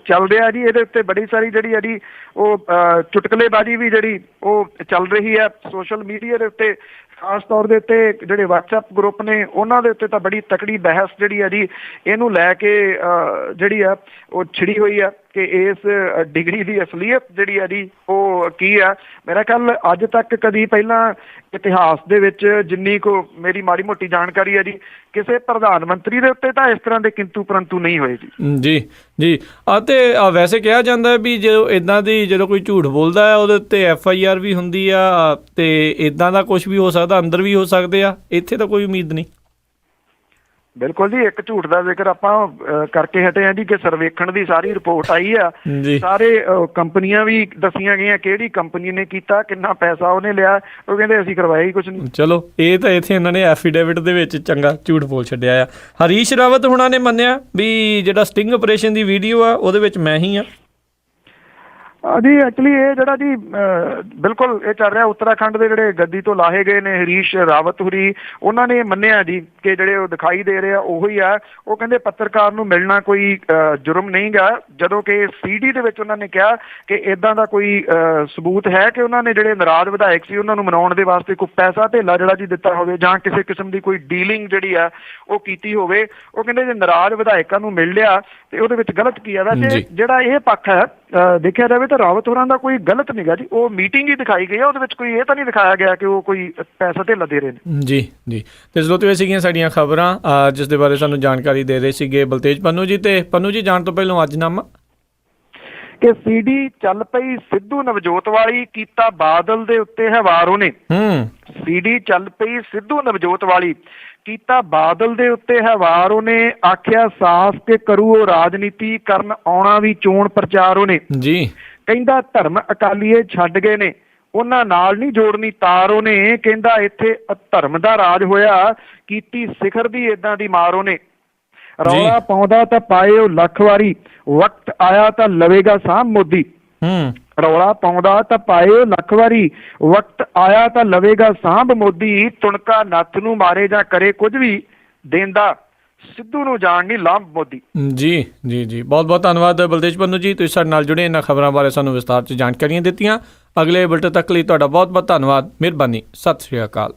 ਚੱਲ ਰਿਹਾ ਜੀ। ਇਹਦੇ ਉੱਤੇ ਬੜੀ ਸਾਰੀ ਜਿਹੜੀ ਹੈ ਜੀ ਉਹ ਚੁਟਕਲੇਬਾਜ਼ੀ ਵੀ ਜਿਹੜੀ ਉਹ ਚੱਲ ਰਹੀ ਹੈ ਸੋਸ਼ਲ ਮੀਡੀਆ ਦੇ ਉੱਤੇ। ਖਾਸ ਤੌਰ ਦੇ ਉੱਤੇ ਜਿਹੜੇ WhatsApp ਗਰੁੱਪ ਨੇ ਉਹਨਾਂ ਦੇ ਉੱਤੇ ਤਾਂ ਬੜੀ ਤਕੜੀ ਬਹਿਸ ਜਿਹੜੀ ਹੈ ਜੀ ਇਹਨੂੰ ਲੈ ਕੇ ਜਿਹੜੀ ਆ ਉਹ ਛਿੜੀ ਹੋਈ ਆ ਕਿ ਇਸ ਡਿਗਰੀ ਦੀ ਅਸਲੀਅਤ ਜਿਹੜੀ ਹੈ ਜੀ ਉਹ ਕੀ ਆ। ਮੇਰਾ ਖਿਆਲ ਅੱਜ ਤੱਕ ਕਦੀ ਪਹਿਲਾਂ ਇਤਿਹਾਸ ਦੇ ਵਿੱਚ ਜਿੰਨੀ ਕੁ ਮੇਰੀ ਮਾੜੀ ਮੋਟੀ ਜਾਣਕਾਰੀ ਹੈ ਜੀ ਕਿਸੇ ਪ੍ਰਧਾਨ ਮੰਤਰੀ ਦੇ ਉੱਤੇ ਤਾਂ ਇਸ ਤਰ੍ਹਾਂ ਦੇ ਕਿੰਤੂ ਪਰੰਤੂ ਨਹੀਂ ਹੋਏ ਜੀ। ਅਤੇ ਵੈਸੇ ਕਿਹਾ ਜਾਂਦਾ ਵੀ ਜਦੋਂ ਕੋਈ ਝੂਠ ਬੋਲਦਾ ਹੈ ਉਹਦੇ ਉੱਤੇ FIR ਵੀ ਹੁੰਦੀ ਆ ਤੇ ਇਦਾਂ ਦਾ ਕੁਝ ਵੀ ਹੋ ਸਕਦਾ, ਅੰਦਰ ਵੀ ਹੋ ਸਕਦੇ ਆ। ਇੱਥੇ ਤਾਂ ਕੋਈ ਉਮੀਦ ਨਹੀਂ। ਬਿਲਕੁਲ ਜੀ। ਇੱਕ ਝੂਠ ਦਾ ਜ਼ਿਕਰ ਆਪਾਂ ਕਰਕੇ ਹਟੇ ਆ ਜੀ ਕਿ ਸਰਵੇਖਣ ਦੀ ਸਾਰੀ ਰਿਪੋਰਟ ਆਈ ਆ, ਸਾਰੇ ਕੰਪਨੀਆਂ ਵੀ ਦੱਸੀਆਂ ਗਈਆਂ ਕਿਹੜੀ ਕੰਪਨੀ ਨੇ ਕੀਤਾ, ਕਿੰਨਾ ਪੈਸਾ ਉਹਨੇ ਲਿਆ। ਉਹ ਕਹਿੰਦੇ ਅਸੀਂ ਕਰਵਾਇਆ ਹੀ ਕੁਝ ਨਹੀਂ। ਚਲੋ ਇਹ ਤਾਂ ਇੱਥੇ ਇਹਨਾਂ ਨੇ ਐਫੀਡੇਵਿਟ ਦੇ ਵਿੱਚ ਚੰਗਾ ਝੂਠ ਬੋਲ ਛੱਡਿਆ ਆ। ਹਰੀਸ਼ ਰਾਵਤ ਹੁਣਾਂ ਨੇ ਮੰਨਿਆ ਵੀ ਜਿਹੜਾ ਸਟਿੰਗ ਆਪਰੇਸ਼ਨ ਦੀ ਵੀਡੀਓ ਆ ਉਹਦੇ ਵਿੱਚ ਮੈਂ ਹੀ ਆ। ਜੀ ਐਕਚੁਅਲੀ ਇਹ ਜਿਹੜਾ ਜੀ ਬਿਲਕੁਲ ਇਹ ਚੱਲ ਰਿਹਾ ਉੱਤਰਾਖੰਡ ਦੇ ਜਿਹੜੇ ਗੱਦੀ ਤੋਂ ਲਾਹੇ ਗਏ ਨੇ ਹਰੀਸ਼ ਰਾਵਤ ਹੁਰੀ, ਉਹਨਾਂ ਨੇ ਮੰਨਿਆ ਜੀ ਕਿ ਜਿਹੜੇ ਉਹ ਦਿਖਾਈ ਦੇ ਰਹੇ ਆ ਉਹੀ ਆ। ਉਹ ਕਹਿੰਦੇ ਪੱਤਰਕਾਰ ਨੂੰ ਮਿਲਣਾ ਕੋਈ ਜੁਰਮ ਨਹੀਂ ਗਾ, ਜਦੋਂ ਕਿ CD ਦੇ ਵਿੱਚ ਉਹਨਾਂ ਨੇ ਕਿਹਾ ਕਿ ਇੱਦਾਂ ਦਾ ਕੋਈ ਸਬੂਤ ਹੈ ਕਿ ਉਹਨਾਂ ਨੇ ਜਿਹੜੇ ਨਾਰਾਜ਼ ਵਿਧਾਇਕ ਸੀ ਉਹਨਾਂ ਨੂੰ ਮਨਾਉਣ ਦੇ ਵਾਸਤੇ ਕੋਈ ਪੈਸਾ ਧੇਲਾ ਜਿਹੜਾ ਜੀ ਦਿੱਤਾ ਹੋਵੇ ਜਾਂ ਕਿਸੇ ਕਿਸਮ ਦੀ ਕੋਈ ਡੀਲਿੰਗ ਜਿਹੜੀ ਆ ਉਹ ਕੀਤੀ ਹੋਵੇ। ਉਹ ਕਹਿੰਦੇ ਜੇ ਨਾਰਾਜ਼ ਵਿਧਾਇਕਾਂ ਨੂੰ ਮਿਲ ਲਿਆ ਤੇ ਉਹਦੇ ਵਿੱਚ ਗਲਤ ਕੀ ਆ। ਵੈਸੇ ਜਿਹੜਾ ਇਹ ਪੱਖ ਹੈ ਦੇਖਿਆ ਜਾਵੇ ਤਾਂ ਰਾਵਤ ਹੋਰਾਂ ਦਾ ਕੋਈ ਗਲਤ ਨਹੀਂ ਗਾ ਜੀ, ਉਹ ਮੀਟਿੰਗ ਹੀ ਦਿਖਾਈ ਗਈ ਆ, ਉਹਦੇ ਵਿੱਚ ਕੋਈ ਇਹ ਤਾਂ ਨਹੀਂ ਦਿਖਾਇਆ ਗਿਆ ਕਿ ਉਹ ਕੋਈ ਪੈਸਾ ਧੇਲਾ ਦੇ ਰਹੇ ਨੇ। ਜੀ ਤੇ ਸਰੋਤਿਓ ਇਹ ਸੀਗੀਆਂ ਸਾਡੀਆਂ ਖਬਰਾਂ ਜਿਸ ਦੇ ਬਾਰੇ ਸਾਨੂੰ ਜਾਣਕਾਰੀ ਦੇ ਰਹੇ ਸੀਗੇ ਬਲਤੇਜ ਪੰਨੂ ਜੀ। ਤੇ ਪੰਨੂ ਜੀ ਜਾਣ ਤੋਂ ਪਹਿਲਾਂ ਅੱਜ ਨਾਮਾ ਕਿ CD ਚੱਲ ਪਈ ਸਿੱਧੂ ਨਵਜੋਤ ਵਾਲੀ, ਕੀਤਾ ਬਾਦਲ ਦੇ ਉੱਤੇ ਹੈ ਵਾਰ ਉਹਨੇ। CD ਚੱਲ ਪਈ ਸਿੱਧੂ ਨਵਜੋਤ ਵਾਲੀ, ਕੀਤਾ ਬਾਦਲ ਦੇ ਉੱਤੇ ਹੈ ਵਾਰ ਉਹਨੇ, ਆਖਿਆ ਸਾਫ਼ ਕਿ ਕਰੂ ਉਹ ਰਾਜਨੀਤੀ ਕਰਨ ਆਉਣਾ ਵੀ ਚੋਣ ਪ੍ਰਚਾਰ ਉਹਨੇ। ਕਹਿੰਦਾ ਧਰਮ ਅਕਾਲੀਏ ਛੱਡ ਗਏ ਨੇ, ਉਹਨਾਂ ਨਾਲ ਨਹੀਂ ਜੋੜਨੀ ਤਾਰ ਉਹਨੇ। ਕਹਿੰਦਾ ਇੱਥੇ ਧਰਮ ਦਾ ਰਾਜ ਹੋਇਆ, ਕੀਤੀ ਸਿਖਰ ਦੀ ਏਦਾਂ ਦੀ ਮਾਰ ਉਹਨੇ। ਰੌਲਾ ਪਾਉਂਦਾ ਤਾਂ ਪਾਏ ਉਹ ਲੱਖ ਵਾਰੀ, ਵਕਤ ਆਇਆ ਤਾਂ ਲਵੇਗਾ ਸਾਂਭ ਮੋਦੀ। ਰੌਲਾ ਪਾਉਂਦਾ ਤਾਂ ਪਾਏ ਲੱਖ ਵਾਰੀ, ਵਕਤ ਆਇਆ ਤਾਂ ਲਵੇਗਾ ਸਾਂਭ ਮੋਦੀ, ਤੁਣਕਾ ਨੱਥ ਨੂੰ ਮਾਰੇ ਜਾਂ ਕਰੇ ਕੁਝ ਵੀ, ਦੇਂਦਾ ਸਿੱਧੂ ਨੂੰ ਜਾਣ ਨਹੀਂ ਲਾਂਭ ਮੋਦੀ। ਜੀ ਜੀ ਜੀ, ਬਹੁਤ ਬਹੁਤ ਧੰਨਵਾਦ ਬਲਦੇਜ ਪੰਨੂ ਜੀ, ਤੁਸੀਂ ਸਾਡੇ ਨਾਲ ਜੁੜੇ, ਇਹਨਾਂ ਖਬਰਾਂ ਬਾਰੇ ਸਾਨੂੰ ਵਿਸਤਾਰ 'ਚ ਜਾਣਕਾਰੀਆਂ ਦਿੱਤੀਆਂ। ਅਗਲੇ ਬੁਲੇਟਿਨ ਤੱਕ ਲਈ ਤੁਹਾਡਾ ਬਹੁਤ ਬਹੁਤ ਧੰਨਵਾਦ, ਮਿਹਰਬਾਨੀ, ਸਤਿ ਸ਼੍ਰੀ ਅਕਾਲ।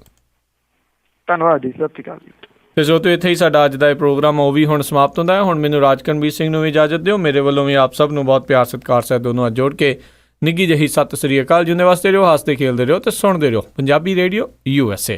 ਧੰਨਵਾਦ ਜੀ, ਸਤਿ ਸ਼੍ਰੀ ਅਕਾਲ ਜੀ। ਤੇ ਸੋ ਤੋਂ ਇੱਥੇ ਹੀ ਸਾਡਾ ਅੱਜ ਦਾ ਇਹ ਪ੍ਰੋਗਰਾਮ ਉਹ ਵੀ ਹੁਣ ਸਮਾਪਤ ਹੁੰਦਾ ਹੈ। ਹੁਣ ਮੈਨੂੰ ਰਾਜਕਰਨਵੀਰ ਸਿੰਘ ਨੂੰ ਵੀ ਇਜਾਜ਼ਤ ਦਿਓ। ਮੇਰੇ ਵੱਲੋਂ ਵੀ ਆਪ ਸਭ ਨੂੰ ਬਹੁਤ ਪਿਆਰ ਸਤਿਕਾਰ ਸਹਿਤ ਦੋਨੋਂ ਹੱਥ ਜੋੜ ਕੇ ਨਿੱਘੀ ਜਿਹੀ ਸਤਿ ਸ੍ਰੀ ਅਕਾਲ। ਜਿੰਨੇ ਵਾਸਤੇ ਰਹੋ, ਹੱਸਦੇ ਖੇਲਦੇ ਰਹੋ ਤੇ ਸੁਣਦੇ ਰਹੋ ਪੰਜਾਬੀ ਰੇਡੀਓ USA।